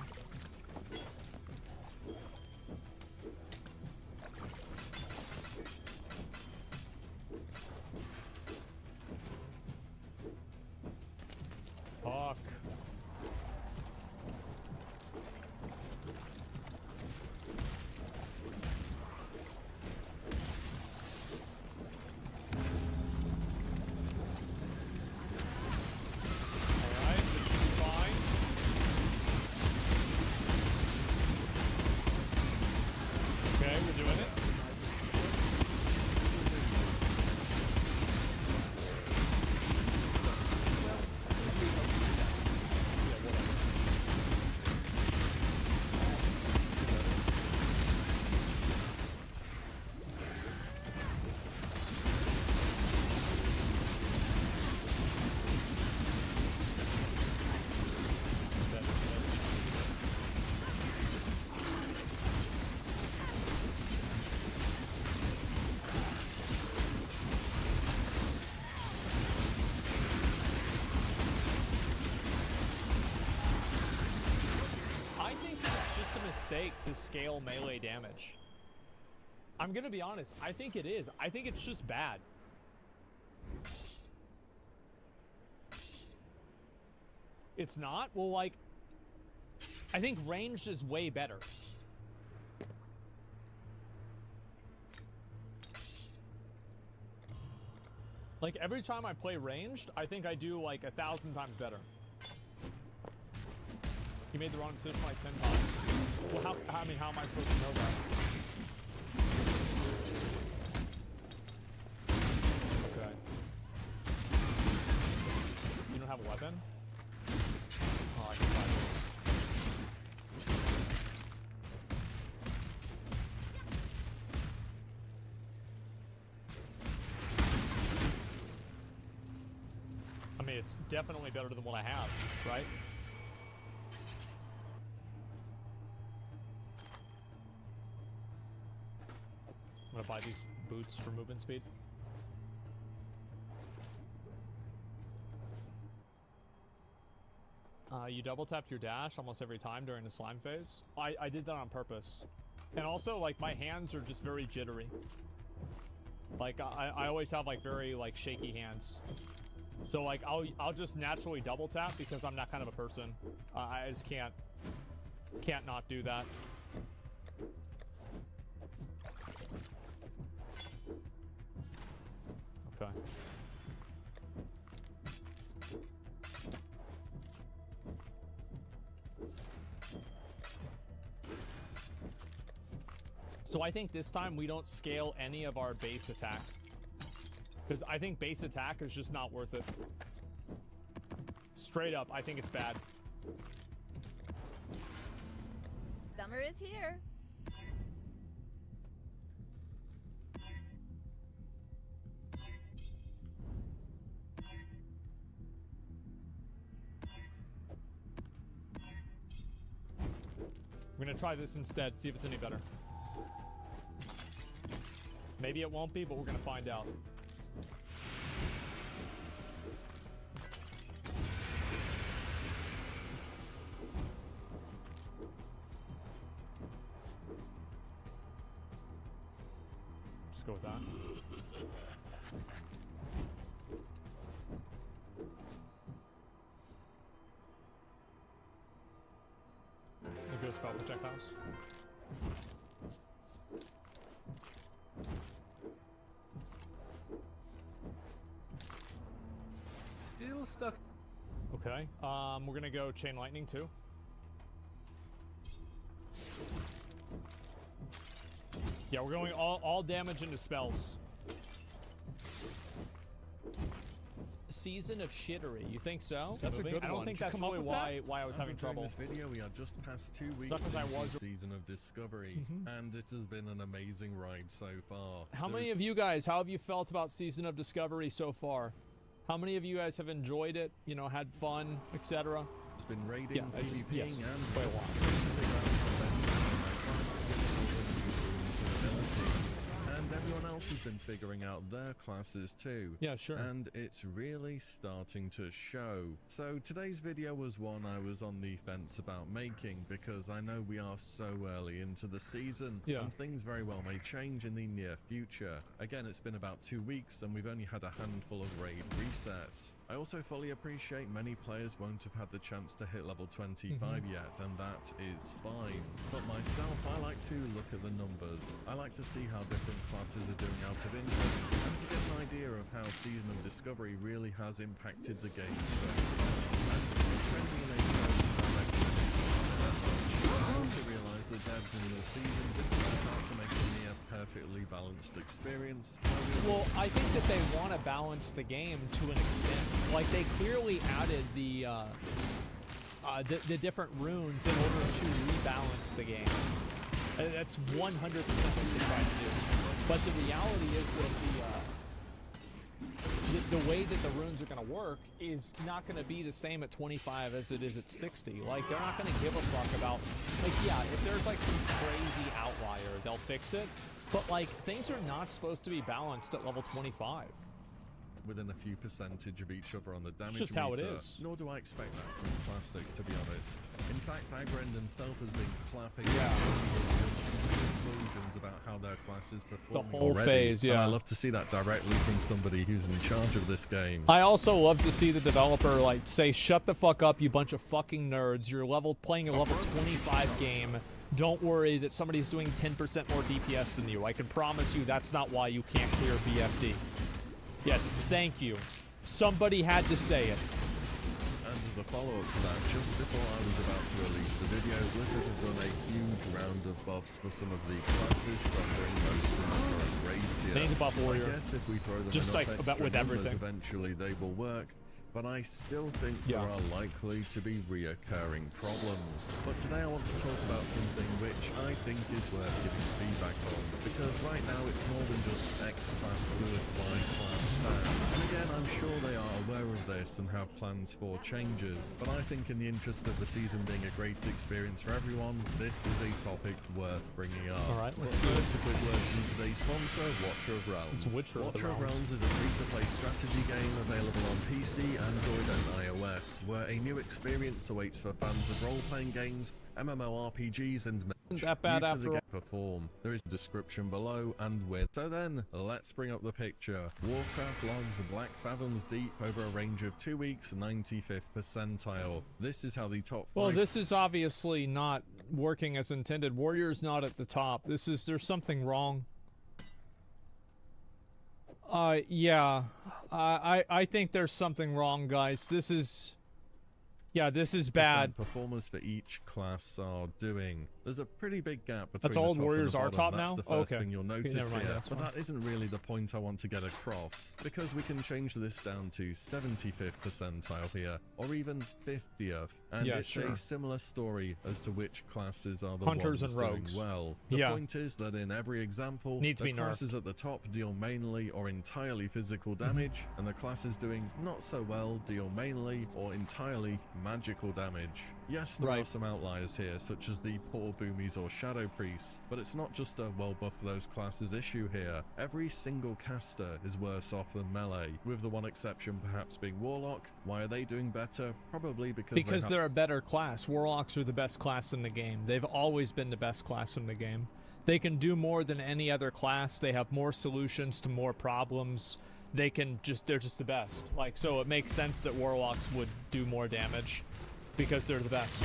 Fuck. Alright, this should be fine. Okay, we're doing it. I think it's just a mistake to scale melee damage. I'm gonna be honest, I think it is. I think it's just bad. It's not? Well, like, I think ranged is way better. Like, every time I play ranged, I think I do like 1,000 times better. You made the wrong decision like 10 times. Well, how am I supposed to know that? Okay. You don't have a weapon? Oh, I can buy this. I mean, it's definitely better than what I have, right? I'm gonna buy these boots for movement speed. You double tapped your dash almost every time during the slime phase. I did that on purpose. And also, like, my hands are just very jittery. Like, I always have, like, very, like, shaky hands. So, like, I'll just naturally double tap because I'm that kind of a person. I just can't not do that. Okay. So I think this time we don't scale any of our base attack. Because I think base attack is just not worth it. Straight up, I think it's bad. Summer is here. We're gonna try this instead, see if it's any better. Maybe it won't be, but we're gonna find out. Just go with that. Go spell projectiles. Still stuck. Okay. We're gonna go chain lightning too. Yeah, we're going all damage into spells. Season of Shittery. You think so? That's a good one. I don't think that's really why I was having trouble. This video, we are just past 2 weeks Such as I into was. the Season of Discovery, and it has been an amazing ride so far. How many of you guys, how have you felt about Season of Discovery so far? How many of you guys have enjoyed it, you know, had fun, etc.? It's been raiding, Yeah, PvPing, yes, and quite a just lot. trying to figure out how best to use my class, skills, and abilities. And everyone else has been figuring out their classes too. Yeah, sure. And it's really starting to show. So today's video was one I was on the fence about making, because I know we are so early into the season, Yeah. and things very well may change in the near future. Again, it's been about 2 weeks and we've only had a handful of raid resets. I also fully appreciate many players won't have had the chance to hit level 25 yet, and that is fine. But myself, I like to look at the numbers. I like to see how different classes are doing out of interest, and to get an idea of how Season of Discovery really has impacted the game so far. And it's trending in a certain direction. I also realise that devs in the season didn't set out to make a near perfectly balanced experience. Well, I think that they want to balance the game to an extent. Like, they clearly added the different runes in order to rebalance the game. That's 100% what they tried to do. But the reality is that the way that the runes are going to work is not going to be the same at 25 as it is at 60. Like, they're not going to give a fuck about, like, yeah, if there's like some crazy outlier, they'll fix it. But like, things are not supposed to be balanced at level 25. Within a few percentage of each other on the damage just how it meter, is. nor do I expect that from Classic, to be honest. In fact, Agrend himself has been clapping conclusions about how their class is performing whole already. phase, yeah. And I love to see that directly from somebody who's in charge of this game. I also love to see the developer like say, "Shut the fuck up, you bunch of fucking nerds. You're playing a level 25 game. Don't worry that somebody's doing 10% more DPS than you. I can promise you that's not why you can't clear BFD." Yes, thank you. Somebody had to say it. And as a follow-up to that, just before I was about to release the video, Blizzard have done a huge round of buffs for some of the classes suffering most from the current raid tier. They need to buff Warrior. I guess if we throw them Just enough like extra about with numbers, everything. eventually they will work. But I still think Yeah. there are likely to be reoccurring problems. But today I want to talk about something which I think is worth giving feedback on. Because right now it's more than just X class good, Y class bad. And again, I'm sure they are aware of this and have plans for changes. But I think in the interest of the season being a great experience for everyone, this is a topic worth bringing up. All right, But let's do it. first, a quick word from today's sponsor, Watcher of Realms. It's Witcher of the Watcher of Realms. Realms is a free-to-play strategy game available on PC, Android and iOS, where a new experience awaits for fans of role-playing games, MMORPGs and Isn't that bad new to after the all? game perform. There is a description below and win. So then, let's bring up the picture. Warcraft logs Black Fathoms deep over a range of 2 weeks, 95th percentile. This is how the top Well, 5 this is obviously not working as intended. Warrior's not at the top. There's something wrong. Yeah. I think there's something wrong, guys. This is... Yeah, this is bad. Performers for each class are doing. There's a pretty big gap between That's all the top warriors and are the top bottom. now? That's the first Okay. thing you'll notice never mind, here. that's But fine. that isn't really the point I want to get across, because we can change this down to 75th percentile here, or even 50th, and Yeah, it's sure. a similar story as to which classes are the Hunters ones and rogues. doing well. The Yeah. point is that in every example, Need to the be classes at the top deal mainly or entirely physical Mm-hmm. damage, and the classes doing not so well deal mainly or entirely magical damage. Yes, there are Right. some outliers here, such as the poor boomies or shadow priests, but it's not just a well buff those classes issue here. Every single caster is worse off than melee, with the one exception perhaps being warlock. Why are they doing better? Probably because They're a better class. Warlocks are the best class in the game. They've always been the best class in the game. They can do more than any other class. They have more solutions to more problems. They're just the best. Like, so it makes sense that warlocks would do more damage because they're the best.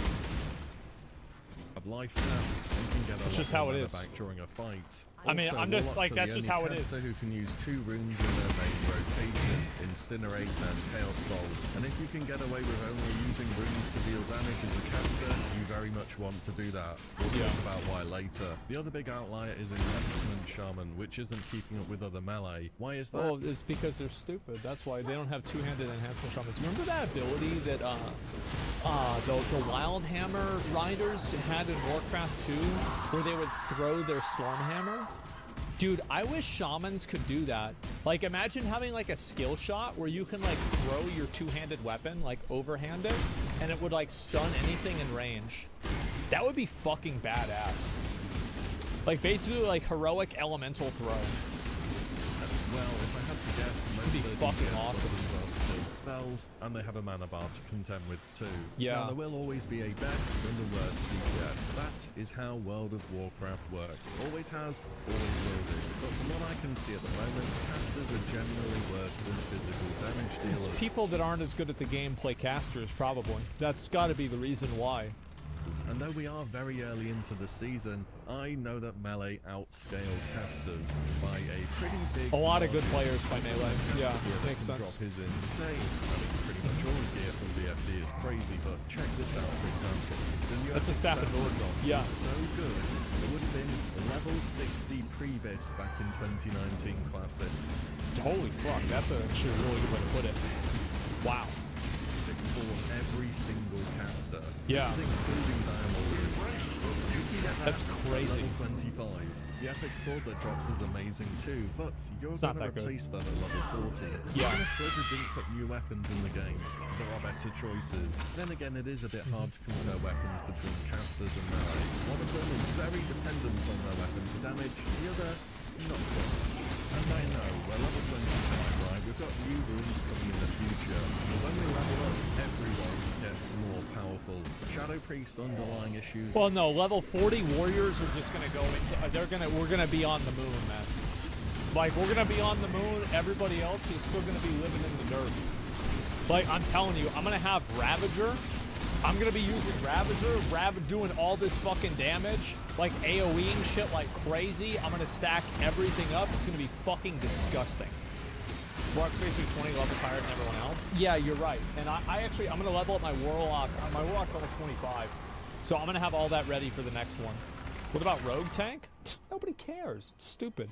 of life now and can get a It's lot just how more it mana is. back during a fight. I mean, Also, I'm just warlocks like, are that's the just only how it is. caster who can use 2 runes in their main rotation, Incinerate and Chaos Bolt. And if you can get away with only using runes to deal damage as a caster, you very much want to do that. We'll talk about why later. The other big outlier is Enhancement Shaman, which isn't keeping up with other melee. Why is that? Well, it's because they're stupid. That's why they don't have two-handed enhancement shamans. Remember that ability that the Wild Hammer riders had in Warcraft 2, where they would throw their Storm Hammer? Dude, I wish shamans could do that. Like, imagine having like a skill shot where you can like throw your two-handed weapon, like overhand it, and it would like stun anything in range. That would be fucking badass. Like basically like heroic elemental throw. Well, if I had to guess, most It'd be of the fucking DPS awesome. weapons are still spells, and they have a mana bar to contend with too. Yeah. Now, there will always be a best and a worst DPS. That is how World of Warcraft works. Always has, always will do. But from what I can see at the moment, casters are generally worse than physical damage It's dealers. people that aren't as good at the game play casters, probably. That's got to be the reason why. And though we are very early into the season, I know that melee outscale casters by a pretty big A lot of good margin. players play This melee. caster Yeah, gear that makes can sense. drop is insane. I mean, pretty much all the gear from BFD is crazy, but check this out, for example. The new That's a epic staff and Staff sword. drops Yeah. is so good, it would have been level 60 pre-bis back in 2019 Classic. Holy fuck, that's actually a really good way to put it. Wow. For every single caster. Yeah. This is including diamond runes. You can get that That's at crazy. level 25. The epic sword that drops is amazing too, but you're It's not going to that good. replace that at level 40. Yeah. Even if Blizzard didn't put new weapons in the game, there are better choices. Then again, it is a bit hard to compare weapons between casters and melee. One of them is very dependent on their weapon for damage, the other not so much. And I know, we're level 25, right? We've got new runes coming in the future, but when we level up, everyone gets more powerful. Shadow Priest's underlying issues. Well, no, level 40 warriors are just gonna go into. We're gonna be on the moon, man. Like, we're gonna be on the moon. Everybody else is still gonna be living in the dirt. Like, I'm telling you, I'm gonna have Ravager. I'm gonna be using Ravager, doing all this fucking damage, like AoEing shit like crazy. I'm gonna stack everything up. It's gonna be fucking disgusting. Warlock's basically 20 levels higher than everyone else. Yeah, you're right. And I'm gonna level up my Warlock. My Warlock's almost 25. So I'm gonna have all that ready for the next one. What about Rogue Tank? Nobody cares. It's stupid.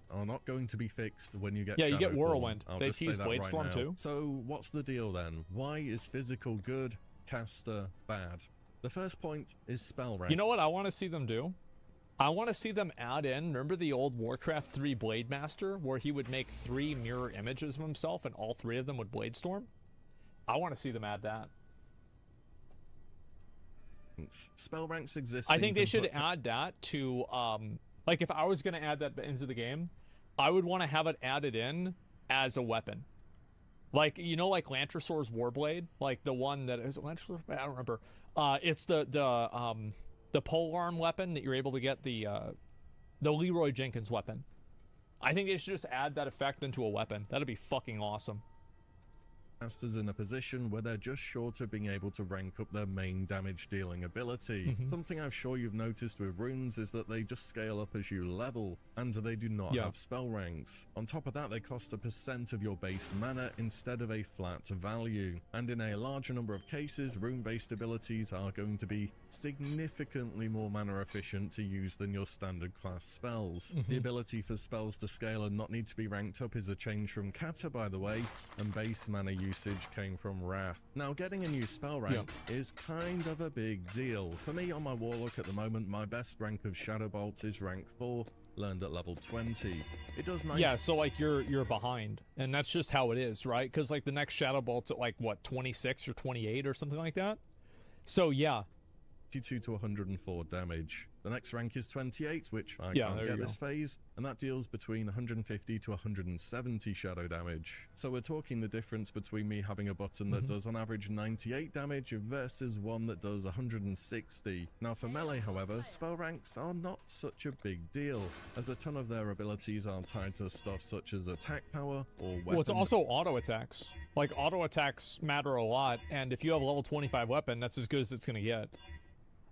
Are not going to be fixed when you get Yeah, you get Shadowfall. Whirlwind. I'll They just say tease that Bladestorm right now. too. So what's the deal then? Why is physical good, caster bad? The first point is spell rank. You know what I want to see them do? I want to see them add in, remember the old Warcraft 3 Blade Master, where he would make 3 mirror images of himself and all 3 of them would Bladestorm? I want to see them add that. Spell ranks exist. I think they should add that to, like if I was going to add that into the game, I would want to have it added in as a weapon. Like, you know, like Lantrasaur's Warblade, like the one that is Lantrasaur, I don't remember. It's the polearm weapon that you're able to get, the Leroy Jenkins weapon. I think they should just add that effect into a weapon. That'd be fucking awesome. casters in a position where they're just short of being able to rank up their main damage dealing ability. Something I'm sure you've noticed with runes is that they just scale up as you level, and they do not have spell ranks. On top of that, they cost 1% of your base mana instead of a flat value, and in a larger number of cases, rune-based abilities are going to be significantly more mana efficient to use than your standard class spells. The ability for spells to scale and not need to be ranked up is a change from Kata, by the way, and base mana usage came from Wrath. Now, getting a new spell rank is kind of a big deal. For me, on my Warlock at the moment, my best rank of Shadow Bolt is rank 4, learned at level 20. It does 90. Yeah, so like you're behind, and that's just how it is, right? Because like the next Shadow Bolt's at like what, 26 or 28 or something like that. So yeah, 52 to 104 damage. The next rank is 28, which I Yeah, can't there get you this phase, and that deals between 150 to 170 shadow damage. So we're talking the difference between me having a button that does on average 98 damage versus one that does 160. Now for melee, however, spell ranks are not such a big deal, as a ton of their abilities are tied to stuff such as attack power or weapon. well, it's also auto attacks. Like auto attacks matter a lot, and if you have a level 25 weapon, that's as good as it's gonna get.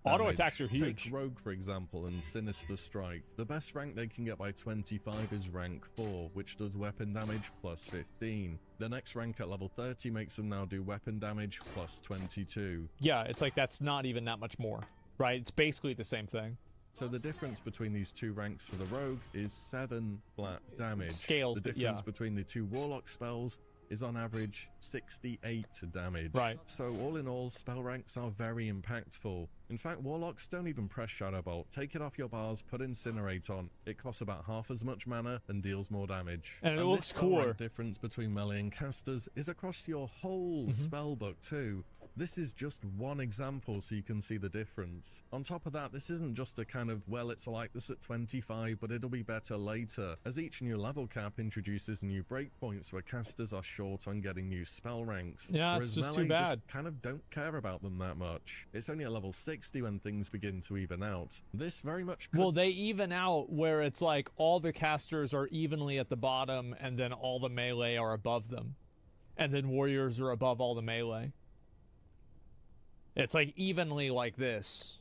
Auto attacks are huge. Take Rogue, for example, and Sinister Strike. The best rank they can get by 25 is rank 4, which does weapon damage plus 15. The next rank at level 30 makes them now do weapon damage plus 22. Yeah, it's like that's not even that much more, right? It's basically the same thing. So the difference between these two ranks for the Rogue is 7 flat damage. Scales, The but difference yeah. between the two Warlock spells is on average 68 damage. Right. So all in all, spell ranks are very impactful. In fact, Warlocks don't even press Shadow Bolt. Take it off your bars, put Incinerate on. It costs about half as much mana and deals more damage. And it looks this spell rank cooler. difference between melee and casters is across your whole spell book too. This is just one example so you can see the difference. On top of that, this isn't just a kind of, well, it's like this at 25, but it'll be better later, as each new level cap introduces new breakpoints where casters are short on getting new spell ranks. Yeah, whereas it's just melee too bad. just kind of don't care about them that much. It's only at level 60 when things begin to even out. This very much could Well, they even out where it's like all the casters are evenly at the bottom, and then all the melee are above them, and then warriors are above all the melee. It's like evenly like this.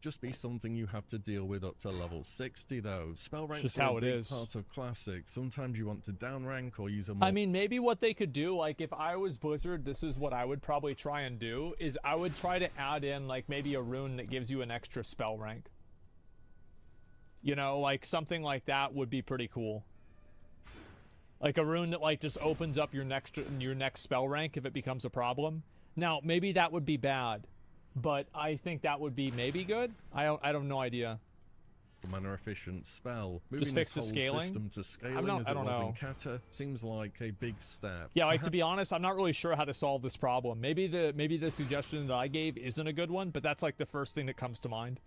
just be something you have to deal with up to level 60 though. Spell ranks just are how a it big is. part of Classic. Sometimes you want to down rank or use a more I mean, maybe what they could do, like if I was Blizzard, this is what I would probably try and do, is I would try to add in like maybe a rune that gives you an extra spell rank. You know, like something like that would be pretty cool. Like a rune that like just opens up your next spell rank if it becomes a problem. Now, maybe that would be bad, but I think that would be maybe good. I have no idea. mana efficient spell. Just Moving fix this the whole scaling? system to scaling as I it don't was know. in Kata seems like a big step. Yeah, like to be honest, I'm not really sure how to solve this problem. Maybe the suggestion that I gave isn't a good one, but that's like the first thing that comes to mind.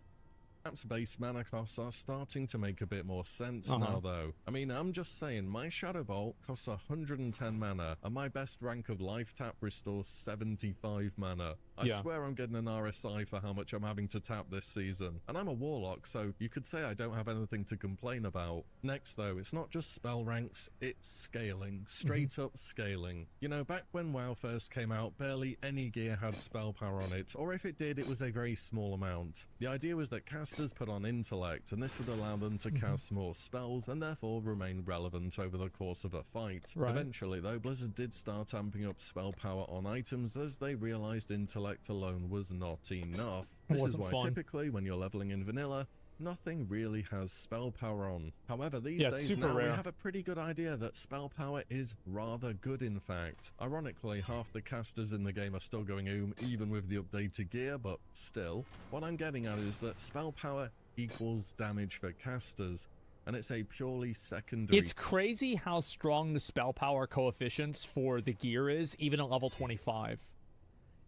Perhaps base mana costs are starting to make a bit more sense now though. I mean, I'm just saying, my Shadow Bolt costs 110 mana, and my best rank of Life Tap restores 75 mana. I Yeah. swear I'm getting an RSI for how much I'm having to tap this season. And I'm a Warlock, so you could say I don't have anything to complain about. Next though, it's not just spell ranks, it's scaling. Straight up scaling. You know, back when WoW first came out, barely any gear had spell power on it, or if it did, it was a very small amount. The idea was that casters put on intellect, and this would allow them to cast more spells and therefore remain relevant over the course of a fight. Right. Eventually though, Blizzard did start amping up spell power on items as they realized intellect alone was not enough. This is Wasn't why fun. typically when you're leveling in vanilla, nothing really has spell power on. However, these Yeah, it's days super now we rare. have a pretty good idea that spell power is rather good in fact. Ironically, half the casters in the game are still going even with the updated gear, but still. What I'm getting at is that spell power equals damage for casters, and it's a purely secondary. It's crazy how strong the spell power coefficients for the gear is, even at level 25.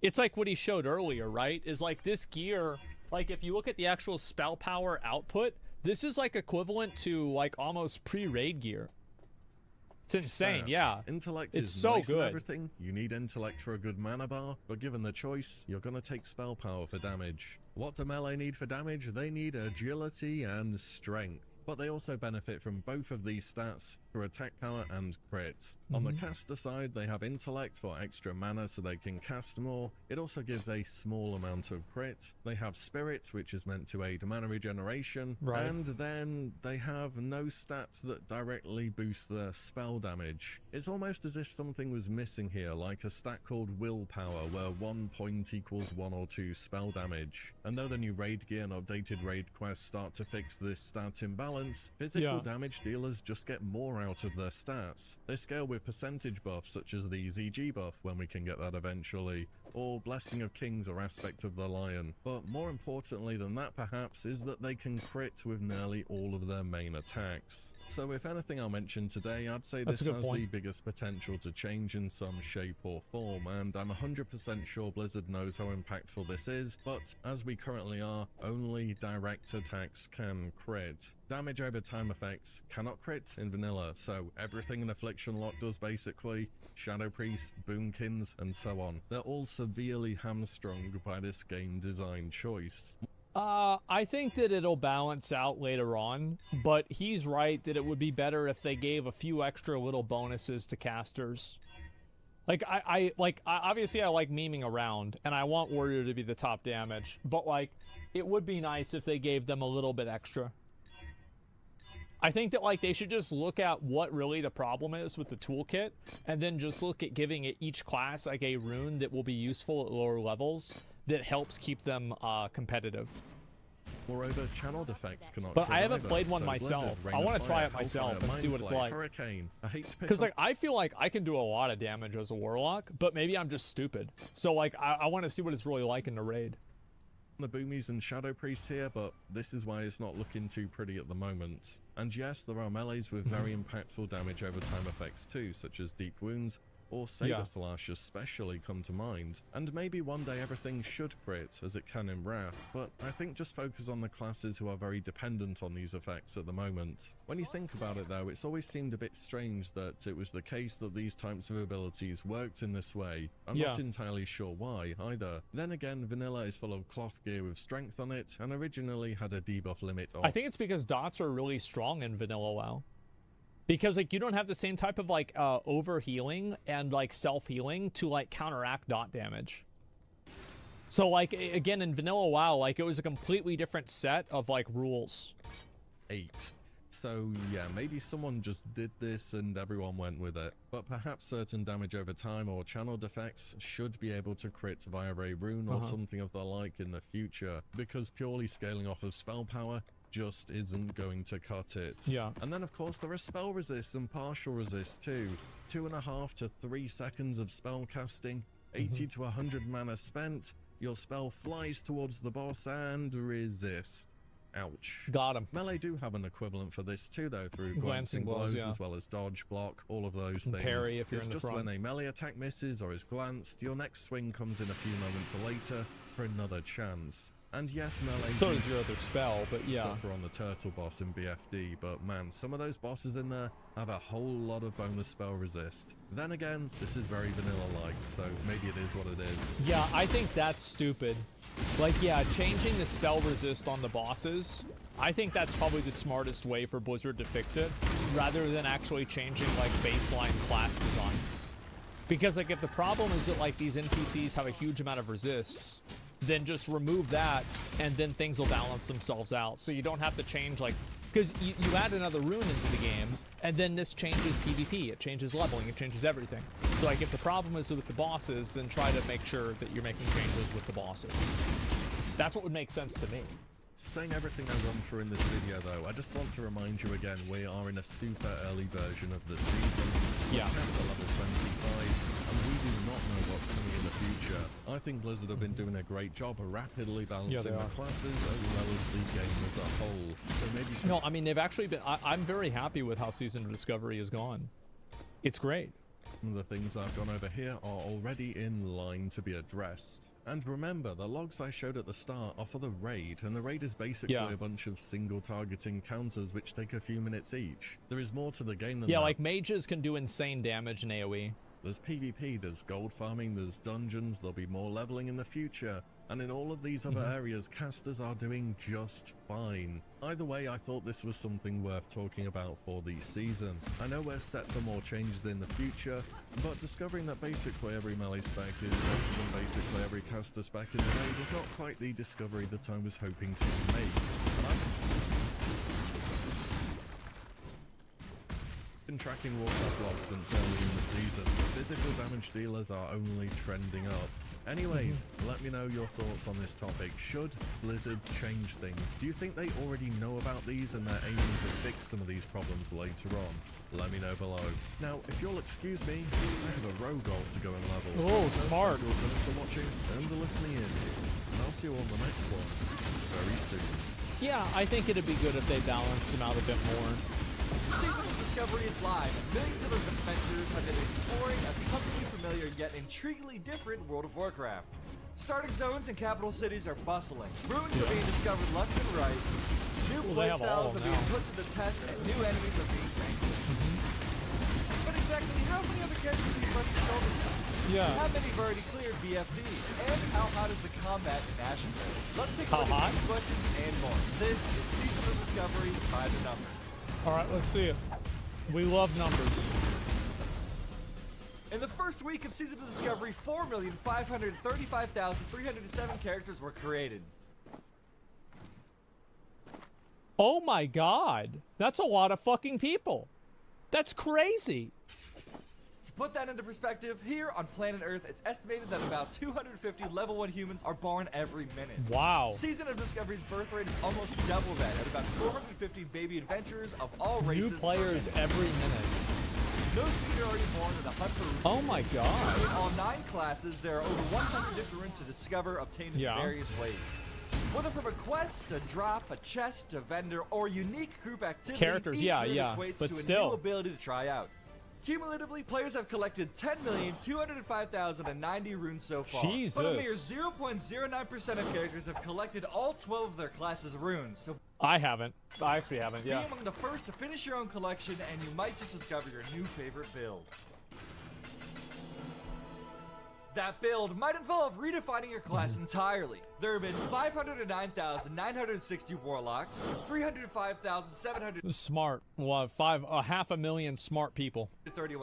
It's like what he showed earlier, right? Is like this gear, like if you look at the actual spell power output, this is like equivalent to like almost pre-raid gear. It's insane, stats. yeah. Intellect It's is so nice and good. everything. You need intellect for a good mana bar, but given the choice, you're gonna take spell power for damage. What do melee need for damage? They need agility and strength. But they also benefit from both of these stats for attack power and crit. On the caster side, they have intellect for extra mana so they can cast more. It also gives a small amount of crit. They have spirit, which is meant to aid mana regeneration. Right. And then they have no stats that directly boost their spell damage. It's almost as if something was missing here, like a stat called willpower, where 1 point equals 1 or 2 spell damage. And though the new raid gear and updated raid quests start to fix this stat imbalance, physical damage dealers just get more out of their stats. They scale with percentage buffs such as the ZG buff when we can get that eventually, or Blessing of Kings or Aspect of the Lion. But more importantly than that perhaps is that they can crit with nearly all of their main attacks. So if anything I'll mention today, I'd say this has the biggest potential to change in some shape or form, and I'm 100% sure Blizzard knows how impactful this is, but as we currently are, only direct attacks can crit. Damage over time effects cannot crit in vanilla, so everything an Affliction lock does basically, Shadow Priest, Boomkins, and so on, they're all severely hamstrung by this game design choice. I think that it'll balance out later on, but he's right that it would be better if they gave a few extra little bonuses to casters. Like, obviously I like memeing around, and I want Warrior to be the top damage, but like, it would be nice if they gave them a little bit extra. I think that like they should just look at what really the problem is with the toolkit, and then just look at giving it each class like a rune that will be useful at lower levels that helps keep them competitive. Moreover, channeled effects cannot. But I haven't played one myself. I want to try it myself and see what it's like. Because like I feel like I can do a lot of damage as a warlock, but maybe I'm just stupid. So like I want to see what it's really like in the raid. The Boomies and Shadow Priests here, but this is why it's not looking too pretty at the moment. And yes, there are melees with very impactful damage over time effects too, such as Deep Wounds or Saber Slash especially come to mind. And maybe one day everything should crit, as it can in Wrath, but I think just focus on the classes who are very dependent on these effects at the moment. When you think about it though, it's always seemed a bit strange that it was the case that these types of abilities worked in this way. I'm not entirely sure why either. Then again, vanilla is full of cloth gear with strength on it, and originally had a debuff limit of... I think it's because dots are really strong in vanilla WoW. Because like you don't have the same type of like over healing and like self healing to like counteract dot damage. So like again in vanilla WoW, like it was a completely different set of like rules. 8. So yeah, maybe someone just did this and everyone went with it. But perhaps certain damage over time or channeled effects should be able to crit via a rune or something of the like in the future, because purely scaling off of spell power just isn't going to cut it. And then of course there are spell resists and partial resists too. 2.5 to 3 seconds of spell casting, 80 to 100 mana spent, your spell flies towards the boss and resist. Ouch. Got him. Melee do have an equivalent for this too though, through glancing blows as well as dodge, block, all of those things. Parry if you're it's in the just front. when a melee attack misses or is glanced, your next swing comes in a few moments later for another chance. And yes, melee so does your other spell, but suffer on the turtle boss in BFD, but man, some of those bosses in there have a whole lot of bonus spell resist. Then again, this is very vanilla-like, so maybe it is what it is. Yeah, I think that's stupid. Like, yeah, changing the spell resist on the bosses, I think that's probably the smartest way for Blizzard to fix it, rather than actually changing, like, baseline class design. Because, like, if the problem is that, like, these NPCs have a huge amount of resists, then just remove that, and then things will balance themselves out. So you don't have to change, like... Because you add another rune into the game, and then this changes PvP, it changes leveling, it changes everything. So, like, if the problem is with the bosses, then try to make sure that you're making changes with the bosses. That's what would make sense to me. Saying everything I've gone through in this video though, I just want to remind you again, we are in a super early version of the season. We're capped at level 25, and we do not know what's coming in the future. I think Blizzard have been doing a great job of rapidly balancing the classes as well as the game as a whole. So maybe No, I mean, they've actually been... I'm very happy with how Season of Discovery has gone. It's great. Some of the things I've gone over here are already in line to be addressed. And remember, the logs I showed at the start are for the raid, and the raid is basically a bunch of single targeting counters which take a few minutes each. There is more to the game than that. Like mages can do insane damage in AoE. There's PvP, there's gold farming, there's dungeons, there'll be more leveling in the future. And in all of these other areas, casters are doing just fine. Either way, I thought this was something worth talking about for the season. I know we're set for more changes in the future, but discovering that basically every melee spec is better than basically every caster spec in the raid is not quite the discovery that I was hoping to make. Been tracking Warcraft logs since early in the season. Physical damage dealers are only trending up. Anyways, let me know your thoughts on this topic. Should Blizzard change things? Do you think they already know about these and they're aiming to fix some of these problems later on? Let me know below. Now, if you'll excuse me, I have a rogue ult to go and level. Oh, smart. Thanks so much for watching and listening in. And I'll see you on the next one very soon. Yeah, I think it'd be good if they balanced them out a bit more. Season of Discovery is live, and millions of adventurers have been exploring a completely familiar yet intriguingly different World of Warcraft. Starting zones and capital cities are bustling. Ruins are being discovered left and right. New Well, they have all playstyles of are being them now. put to the test, and new enemies are being vanquished. But exactly how many other characters do you must control this time? Yeah. How many have already cleared BFD? And how hot is the combat in Ashen? Let's take a How look at hot? these questions and more. This is Season of Discovery by the number. All right, let's see it. We love numbers. In the first week of Season of Discovery, 4,535,307 characters were created. Oh my god. That's a lot of fucking people. That's crazy. To put that into perspective, here on planet Earth, it's estimated that about 250 level 1 humans are born every minute. Wow. Season of Discovery's birth rate is almost double that, at about 450 baby adventurers of all races. New players per minute. every minute. No sooner are you born than the hunt for Oh my god. In all 9 classes, there are over 100 different rooms to discover, obtained in Yeah. various ways. Whether from a quest, a drop, a chest, a vendor, or unique group activity, characters, each yeah, room yeah, equates but to a still. new ability to try out. Cumulatively, players have collected 10,205,090 runes so far. Jesus. But a mere 0.09% of characters have collected all 12 of their classes' runes, so I haven't. I actually haven't, be yeah. among the first to finish your own collection, and you might just discover your new favorite build. That build might involve redefining your class entirely. There have been 509,960 warlocks, 305,731 Smart. Well, 500,000 smart people.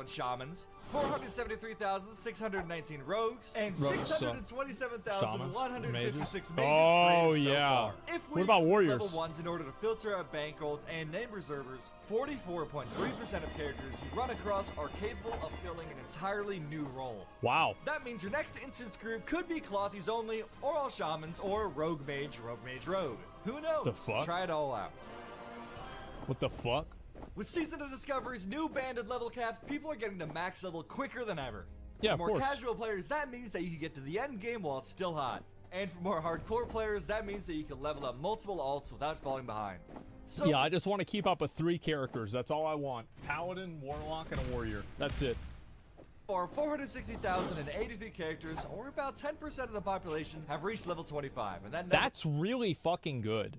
shamans, 473,619 rogues, and Rogues suck. 627,156 mages Oh, created so yeah. far. If What we about exclude warriors? level 1s in order to filter out bank golds and name reservers, 44.3% of characters you run across are capable of filling an entirely new role. Wow. That means your next instance group could be Clothies only, or all shamans, or rogue mage, rogue. Who knows? The fuck? Try it all out. What the fuck? With Season of Discovery's new banded level caps, people are getting to max level quicker than ever. Yeah, For of more course. casual players, that means that you can get to the end game while it's still hot. And for more hardcore players, that means that you can level up multiple alts without falling behind. So Yeah, I just want to keep up with 3 characters. That's all I want. Paladin, Warlock, and a Warrior. That's it. for 460,083 characters, or about 10% of the population, have reached level 25. And that number That's really fucking good.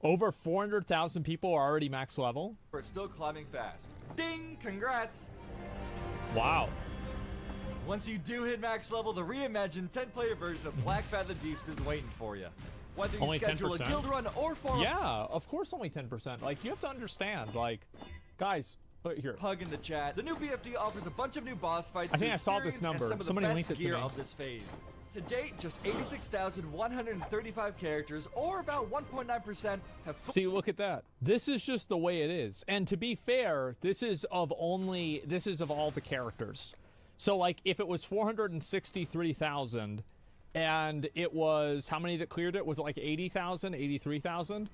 Over 400,000 people are already max level? is still climbing fast. Ding! Congrats! Wow. Once you do hit max level, the reimagined 10-player version of Black Feather Deeps is waiting for you. Whether you Only schedule 10%? a guild run or form Yeah, of course only 10%. Like, you have to understand, like, guys, here. a pug in the chat, the new BFD offers a bunch of new boss fights I think to I saw this experience and number. some of the Somebody best linked it to gear me. of this phase. To date, just 86,135 characters, or about 1.9%, have See, look at that. This is just the way it is. And to be fair, this is of all the characters. So, like, if it was 463,000 and it was, how many that cleared it? Was it like 80,000, 83,000?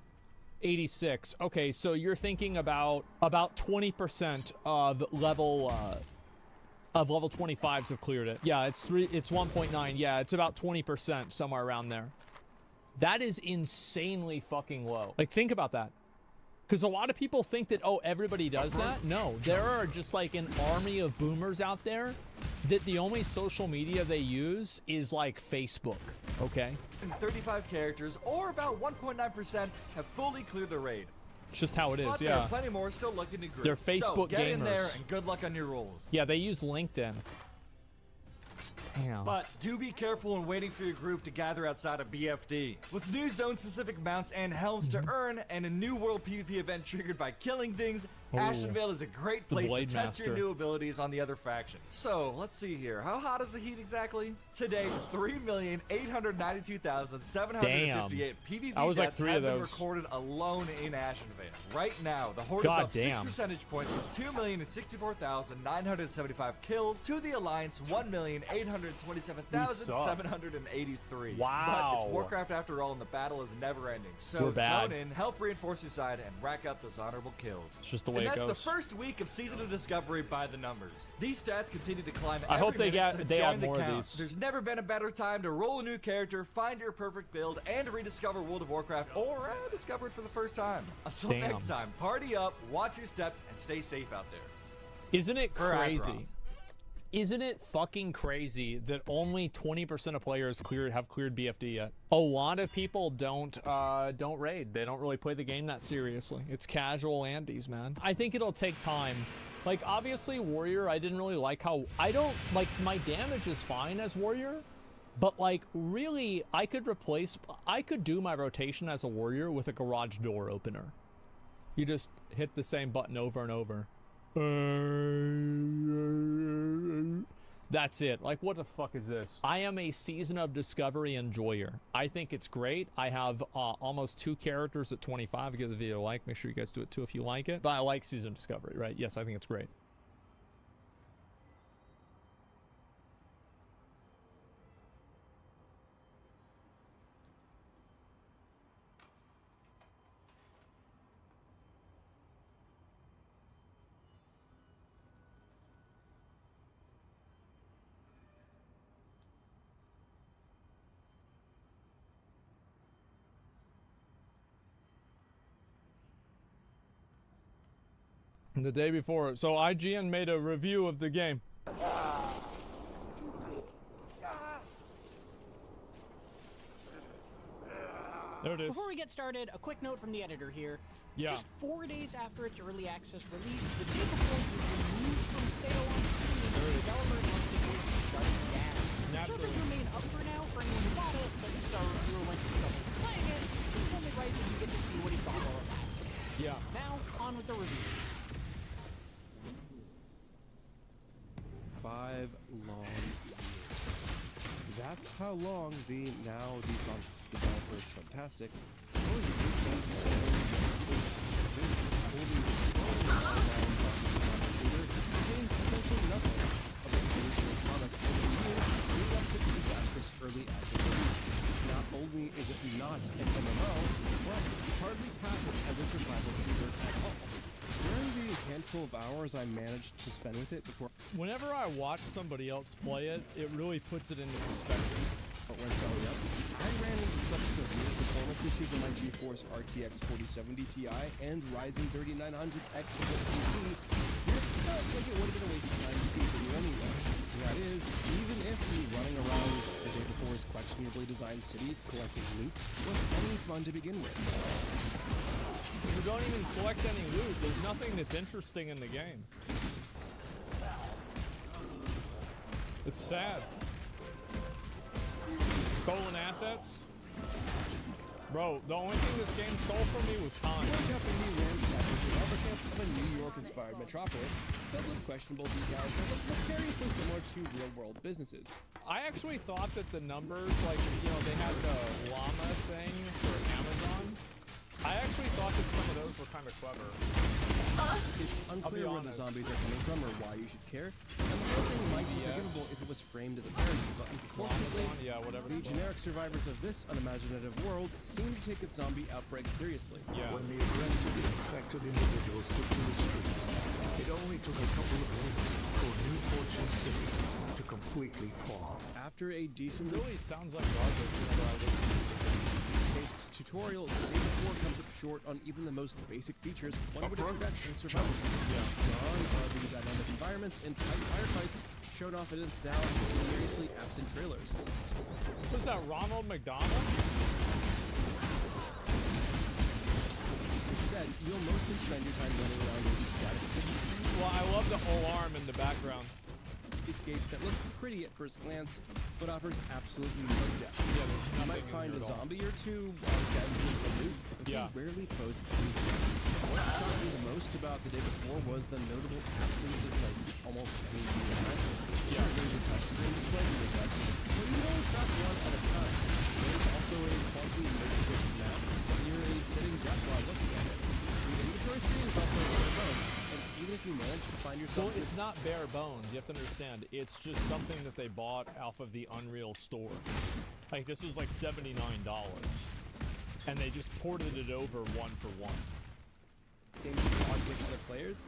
86. Okay, so you're thinking about 20% of level 25s have cleared it. Yeah, it's 1.9. Yeah, it's about 20%, somewhere around there. That is insanely fucking low. Like, think about that. Because a lot of people think that, oh, everybody does that. No, there are just like an army of boomers out there that the only social media they use is like Facebook, okay? 35 characters, or about 1.9%, have fully cleared the raid. It's just how it is, But there yeah. are plenty more still looking to group. They're So Facebook get in there gamers. and good luck on your rolls. Yeah, they use LinkedIn. Damn. But do be careful when waiting for your group to gather outside of BFD. With new zone-specific mounts and helms to earn, and a new world PvP event triggered by killing things, Ashenvale is a great place to Blade test your Master. new abilities on the other faction. So, let's see here. How hot is the heat exactly? Today, 3,892,758 PvP I was like deaths 3 have of been those. recorded alone in Ashenvale. Right now, the Horde God is up damn. 6 percentage points with 2,064,975 kills to the Alliance 1,827,783. Wow. But it's Warcraft after all, and the battle is never ending. So We're bad. zone in, help reinforce your side, and rack up those honorable kills. It's just the way And it that's goes. the first week of Season of Discovery by the numbers. These stats continue to climb I every hope they minute, so they join add the more of count. these. There's never been a better time to roll a new character, find your perfect build, and rediscover World of Warcraft, or discover it for the first time. Until Damn. next time, party up, watch your step, and stay safe out there. Isn't it For crazy? Azeroth. Isn't it fucking crazy that only 20% of players have cleared BFD yet? A lot of people don't raid. They don't really play the game that seriously. It's casual Andes, man. I think it'll take time. Like, obviously, Warrior, I didn't really like how... I don't... Like, my damage is fine as Warrior, but, like, really, I could do my rotation as a Warrior with a garage door opener. You just hit the same button over and over. That's it. Like, what the fuck is this? I am a Season of Discovery enjoyer. I think it's great. I have almost 2 characters at 25. Give the video a like. Make sure you guys do it too if you like it. But I like Season of Discovery, right? Yes, I think it's great. The day before. So IGN made a review of the game. There it is. Before we get started, a quick note from the editor here. Yeah. Just 4 days after its early access release, the day before it was removed from sale on Steam, the developer announced it was shutting down. The Naturally. servers remain up for now for anyone who bought it, but since our reviewer went through trouble playing it, it seems only right that you get to see what he thought while it lasted. Yeah. Now, on with the review. 5 long years. That's how long the now defunct developer Fantastic supposedly spent designing this wholly disappointing online zombie survival shooter contains essentially nothing of the original promise over the years leading up to its disastrous early access release. Not only is it not an MMO, but it hardly passes as a survival shooter at all. During the handful of hours I managed to spend with it before Whenever I watch somebody else play it, it really puts it into perspective. it went belly up, I ran into such severe performance issues on my GeForce RTX 4070 Ti and Ryzen 3900X of the PC, it felt like it would have been a waste of time to continue anyway. That is, even if the running around the day before's questionably designed city collecting loot was any fun to begin with. You don't even collect any loot. There's nothing that's interesting in the game. It's sad. Stolen assets? Bro, the only thing this game stole from me was time. Woke up in the ramshackle survival camp of a New York-inspired metropolis filled with questionable decals that look precariously similar to real-world businesses. I actually thought that the numbers, like, you know, they had the llama thing for Amazon. I actually thought that some of those were kind of clever. It's unclear where the honest. zombies are coming from or why you should care, and the whole thing might be forgivable if it was framed as a parody, but unfortunately, Amazon, yeah, whatever. the generic survivors of this unimaginative world seem to take its zombie outbreak seriously. Yeah. When the aggressively infected individuals took to the streets, it only took a couple of weeks for New Fortune City to completely fall. After a decently Really sounds like garbage whenever I listen to it. paced tutorial, Day 4 comes up short on even the most basic features one would expect in survival. Dawn of the dynamic environments and tight firefights showed off in its now mysteriously absent trailers. What's that, Ronald McDonald? Instead, you'll mostly spend your time running around a static city. Well, I love the alarm in the background. escape that looks pretty at first glance, but offers absolutely no depth. Yeah, there's You might nothing in find here a at all. zombie or two while scavenging the loot, but Yeah. they rarely pose any threat. What shocked me the most about the day before was the notable absence of like almost any UI. Sure, there's a touchscreen display in the best, but you can only track one at a time. There's also a clunky makeshift map, but you're a sitting duck while looking at it. The inventory screen is also bare bones, and even if you manage to find So yourself it's not bare bones. You have to understand. It's just something that they bought off of the Unreal store. Like this was like $79, and they just ported it over one for one. same squad with other players,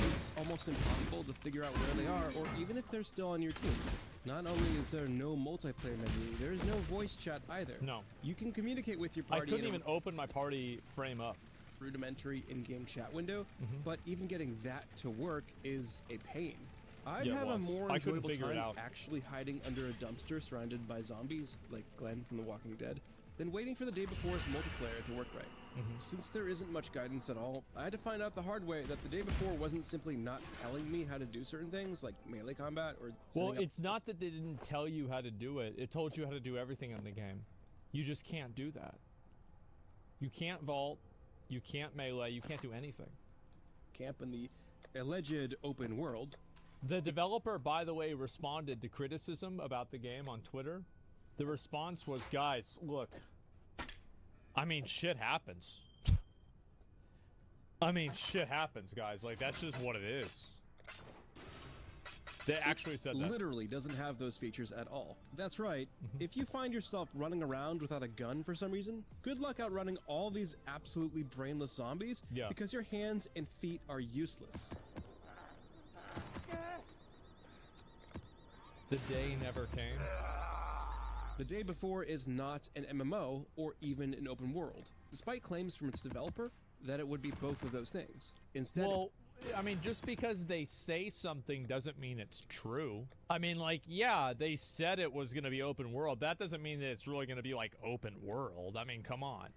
it's almost impossible to figure out where they are, or even if they're still on your team. Not only is there no multiplayer menu, there is no voice chat either. No. You can communicate with your I party couldn't in even a open my party frame up. rudimentary in-game chat window, but even getting that to work is a pain. I'd Yeah, it have a was. more I couldn't enjoyable figure it time out. actually hiding under a dumpster surrounded by zombies, like Glenn from The Walking Dead, than waiting for the day before's multiplayer to work right. Since there isn't much guidance at all, I had to find out the hard way that the day before wasn't simply not telling me how to do certain things, like melee combat or setting Well, up. it's not that they didn't tell you how to do it. It told you how to do everything in the game. You just can't do that. You can't vault. You can't melee. You can't do anything. camp in the alleged open world. The developer, by the way, responded to criticism about the game on Twitter. The response was, guys, look, I mean, shit happens. I mean, shit happens, guys. Like, that's just what it is. They actually said that. Literally doesn't have those features at all. That's right. If you find yourself running around without a gun for some reason, good luck outrunning all these absolutely brainless zombies, Yeah. because your hands and feet are useless. The day never came. The day before is not an MMO or even an open world, despite claims from its developer that it would be both of those things. Instead, Well, I mean, just because they say something doesn't mean it's true. I mean, like, yeah, they said it was going to be open world. That doesn't mean that it's really going to be, like, open world. I mean, come on.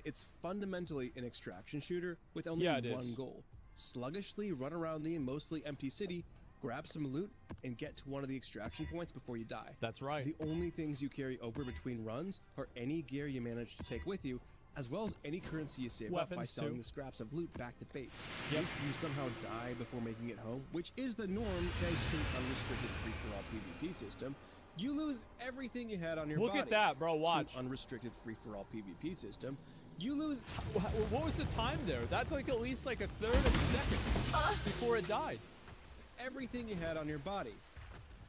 it's fundamentally an extraction shooter with only Yeah, it one is. goal. Sluggishly run around the mostly empty city, grab some loot, and get to one of the extraction points before you die. That's right. The only things you carry over between runs are any gear you manage to take with you, as well as any currency you save up by Weapons, selling too. the scraps of loot back to base. Yep. If you somehow die before making it home, which is the norm thanks to an unrestricted free-for-all PvP system, you lose everything you had on your Look body. at that, bro, To an watch. unrestricted free-for-all PvP system, you lose What was the time there? That's like at least like a third of a second before it died. everything you had on your body,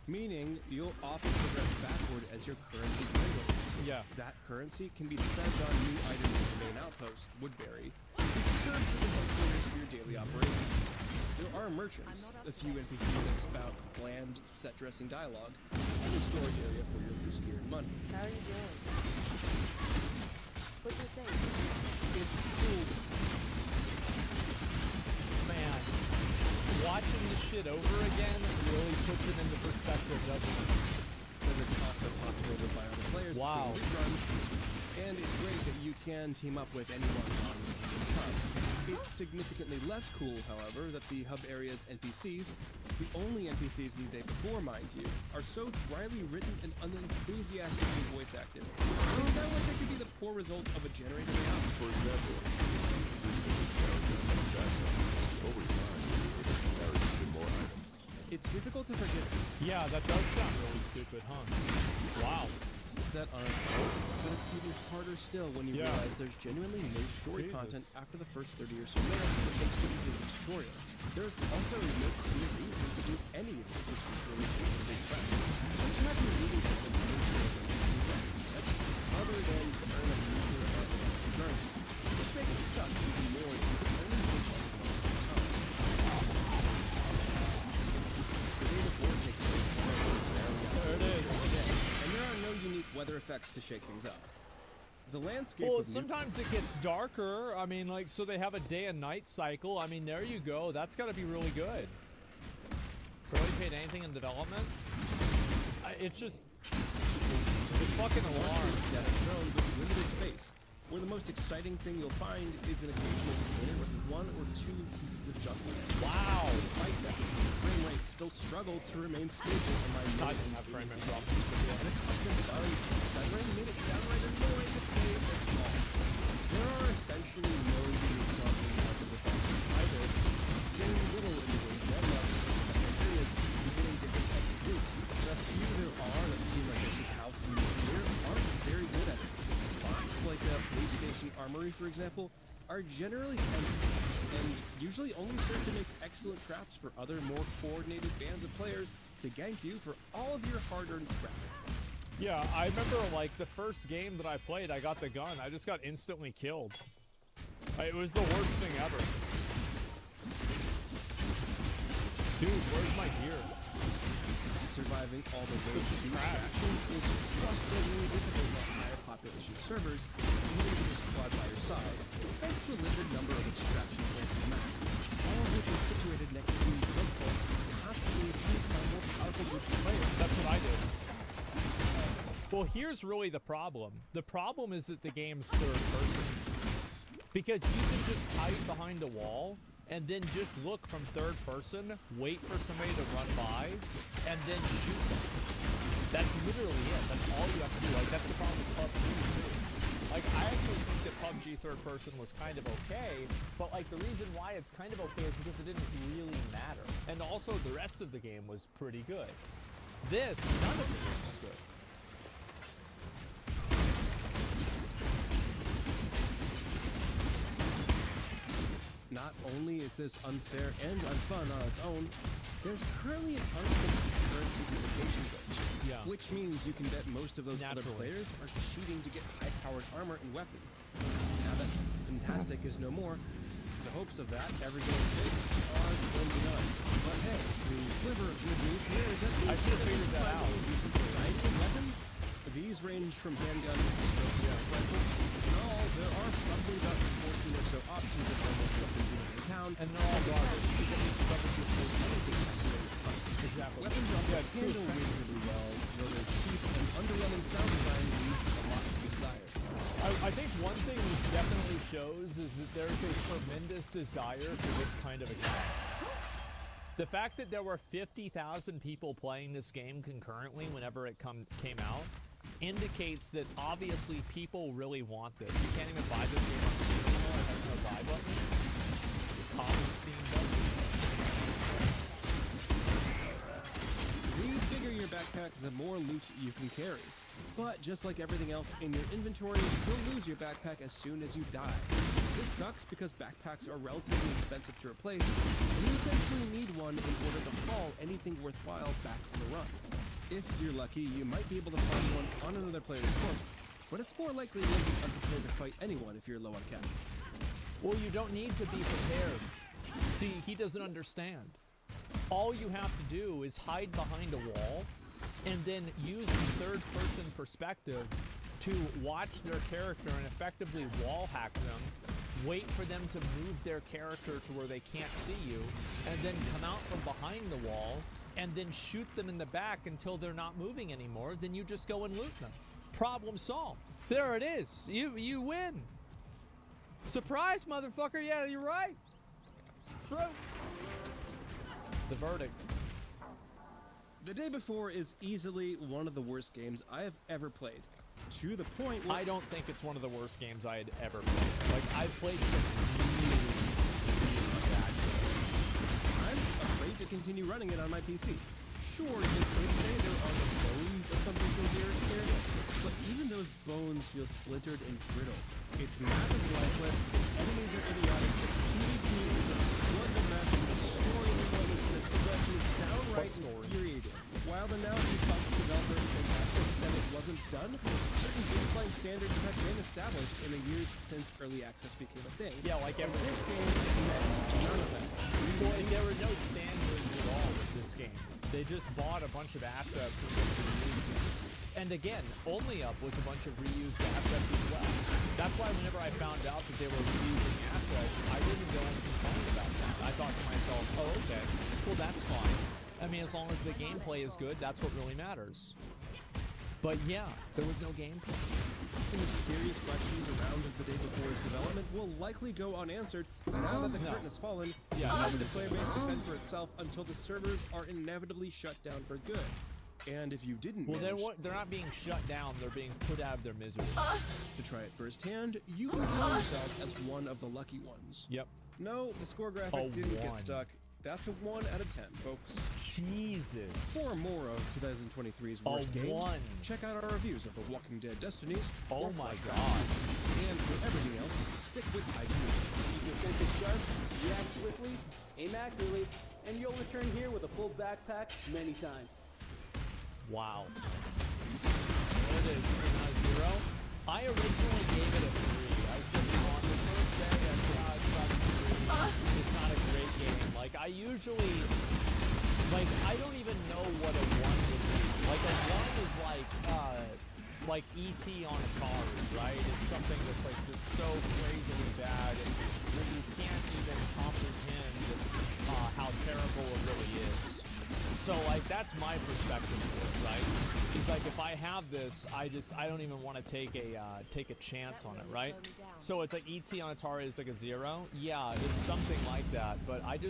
meaning you'll often progress backward as your currency dwindles. Yeah. That currency can be spent on new items in the main outpost, Woodbury, which serves as the headquarters for your daily operations. There are merchants, a few NPCs that spout bland, set-dressing dialogue, and a storage area for your loose gear and money. How are you doing? What's your thing? It's cool. Man, watching this shit over again really puts it into perspective, doesn't it? And it's also populated by other players Wow. between loot runs, and it's great that you can team up with anyone on this hub. It's significantly less cool, however, that the hub area's NPCs, the only NPCs in the day before, mind you, are so dryly written and unenthusiastically voice acted. They sound like they could be the poor result of a generated reality. For example, over time, there are even more items. It's difficult to forget Yeah, that does sound really stupid, huh? Wow. that on its own, but it's even harder still when you Yeah. realize there's genuinely no story Jesus. content after the first 30 or so minutes it takes to complete the tutorial. There's also no clear reason to do any of this procedurally generated quests. Don't you have your really good other than to earn a meager amount of currency, which makes it suck even more if you can only take one at a time. The day before takes place There it is. and there are no unique weather effects to shake things up. The landscape Well, of New sometimes it gets darker. I mean, like, so they have a day and night cycle. I mean, there you go. That's got to be really good. Barely paid anything in development. It's just, it's fucking alarm. static zone with limited space, where the most exciting thing you'll find is an occasional container with 1 or 2 pieces of junk in it. Wow. Despite that, the frame rate still struggled to remain stable on my I mid didn't have frame rate problems. and the constant buzz and stuttering made it downright annoying to play at all. There are essentially no unique software out of the box either. Very little in the way of landmarks for specific areas, including different types of routes. The few there are that seem like they should have some gear aren't very good at it. Spots like a PlayStation Armory, for example, are generally empty and usually only serve to make excellent traps for other more coordinated bands of players to gank you for all of your hard-earned scrap. Yeah, I remember like the first game that I played, I got the gun. I just got instantly killed. It was the worst thing ever. Dude, where's my gear? Surviving all the way to extraction is frustratingly difficult on higher population servers, even with a squad by your side, thanks to a limited number of extraction points in the map, all of which are situated next to drug points, constantly abused by more powerful groups of players. That's what I did. Well, here's really the problem. The problem is that the game's third person. Because you can just hide behind a wall and then just look from third person, wait for somebody to run by, and then shoot them. That's literally it. That's all you have to do. Like, that's the problem with PUBG, too. Like, I actually think that PUBG third person was kind of okay, but, like, the reason why it's kind of okay is because it didn't really matter. And also, the rest of the game was pretty good. This, none of it was good. Not only is this unfair and unfun on its own, there's currently an unfixed currency duplication glitch, which means you can bet most of those other players are cheating to get high-powered armor and weapons. Now that Fantastic is no more, the hopes of that ever getting fixed are slim to none. But hey, the sliver of good news here is that I should have figured that out. Decent variety of weapons. These range from handguns to scopes and rifles. In all, there are probably about 14 or so options of almost weapons in town, and they're all garbage. Is that you struggle to oppose anything calculated to fight. Exactly. Weapons also handle reasonably well, though their cheap and underwhelming sound design leaves a lot to be desired. I think one thing this definitely shows is that there's a tremendous desire for this kind of a game. The fact that there were 50,000 people playing this game concurrently whenever it came out indicates that obviously people really want this. You can't even buy this game on Steam anymore. It has no buy button. Common Steam button. The bigger your backpack, the more loot you can carry. But just like everything else in your inventory, you'll lose your backpack as soon as you die. This sucks because backpacks are relatively expensive to replace, and you essentially need one in order to haul anything worthwhile back from the run. If you're lucky, you might be able to find one on another player's corpse, but it's more likely you'll be unprepared to fight anyone if you're low on cash. Well, you don't need to be prepared. See, he doesn't understand. All you have to do is hide behind a wall and then use the third-person perspective to watch their character and effectively wall hack them, wait for them to move their character to where they can't see you, and then come out from behind the wall and then shoot them in the back until they're not moving anymore. Then you just go and loot them. Problem solved. There it is. You win. Surprise, motherfucker. Yeah, you're right. True. The verdict. The Day Before is easily one of the worst games I have ever played. To the point where I don't think it's one of the worst games I had ever played. Like, I've played some really, really bad games. I'm afraid to continue running it on my PC. Sure, you could say there are the bones of something from here and there, but even those bones feel splintered and brittle. Its map is lifeless, its enemies are idiotic, its PvP is a splendid map, its story is pointless, and its progression is downright infuriating. While the now defunct developer Fantastic said it wasn't done, certain baseline standards have been established in the years since early access became a thing. Yeah, like and this game met none of them. Well, there were no standards at all with this game. They just bought a bunch of assets and reused them. And again, OnlyUp was a bunch of reused assets as well. That's why whenever I found out that they were reusing assets, I didn't go and complain about that. I thought to myself, oh, okay, well, that's fine. I mean, as long as the gameplay is good, that's what really matters. But yeah, there was no gameplay. The mysterious questions around the player-based development will likely go unanswered now that the curtain has fallen. Yeah, How never will the defend player base it. defend for itself until the servers are inevitably shut down for good? And if you didn't Well, manage they're not being shut down. They're being put out of their misery. to try it firsthand, you can count yourself as one of the lucky ones. Yep. No, the score graphic A didn't 1. get stuck. That's a 1 out of 10, folks. Jesus. For more of 2023's A worst games, 1. check out our reviews of The Walking Dead Destinies. Oh or my Flashback. God. And for everything else, stick with IGN. Keep your senses sharp, react swiftly, aim accurately, and you'll return here with a full backpack many times. Wow. There it is. 0. I originally gave it a 3. I said, on the first day, I said, it's about a 3. It's not a great game. Like, I usually, like, I don't even know what a 1 would be. Like, a 1 is like E.T. on Atari, right? It's something that's, like, just so crazily bad, and you can't even comprehend how terrible it really is. So, like, that's my perspective for it, right? It's like, if I have this, I don't even want to take a chance on it, right? So it's like E.T. on Atari is like a 0. Yeah, it's something like that, but I'd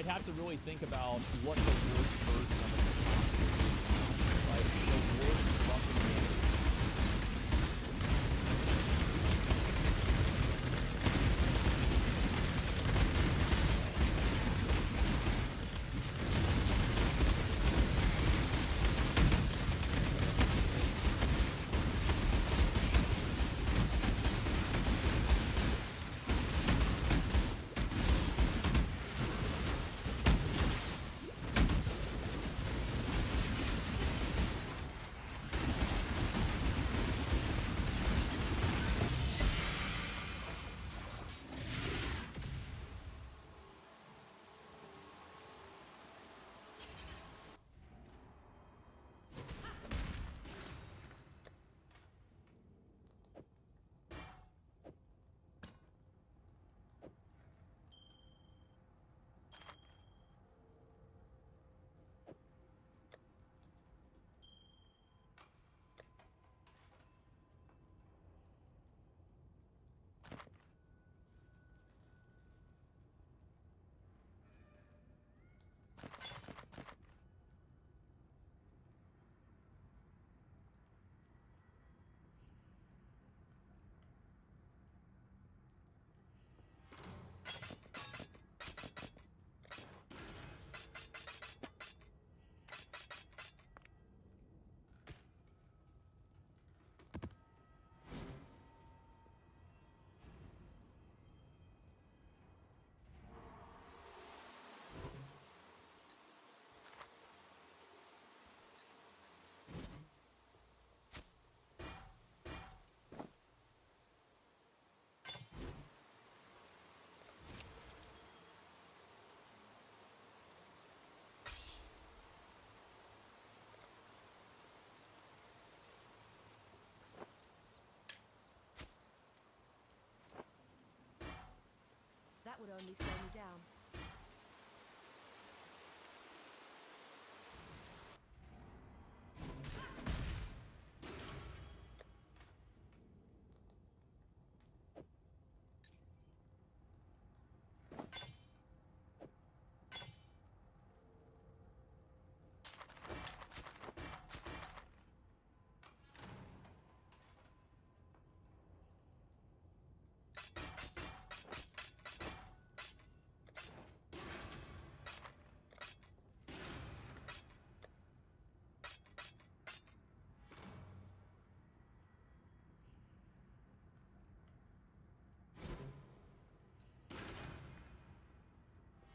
have to really think about what the worst version of it could possibly be. Like, the worst fucking game. That would only slow me down.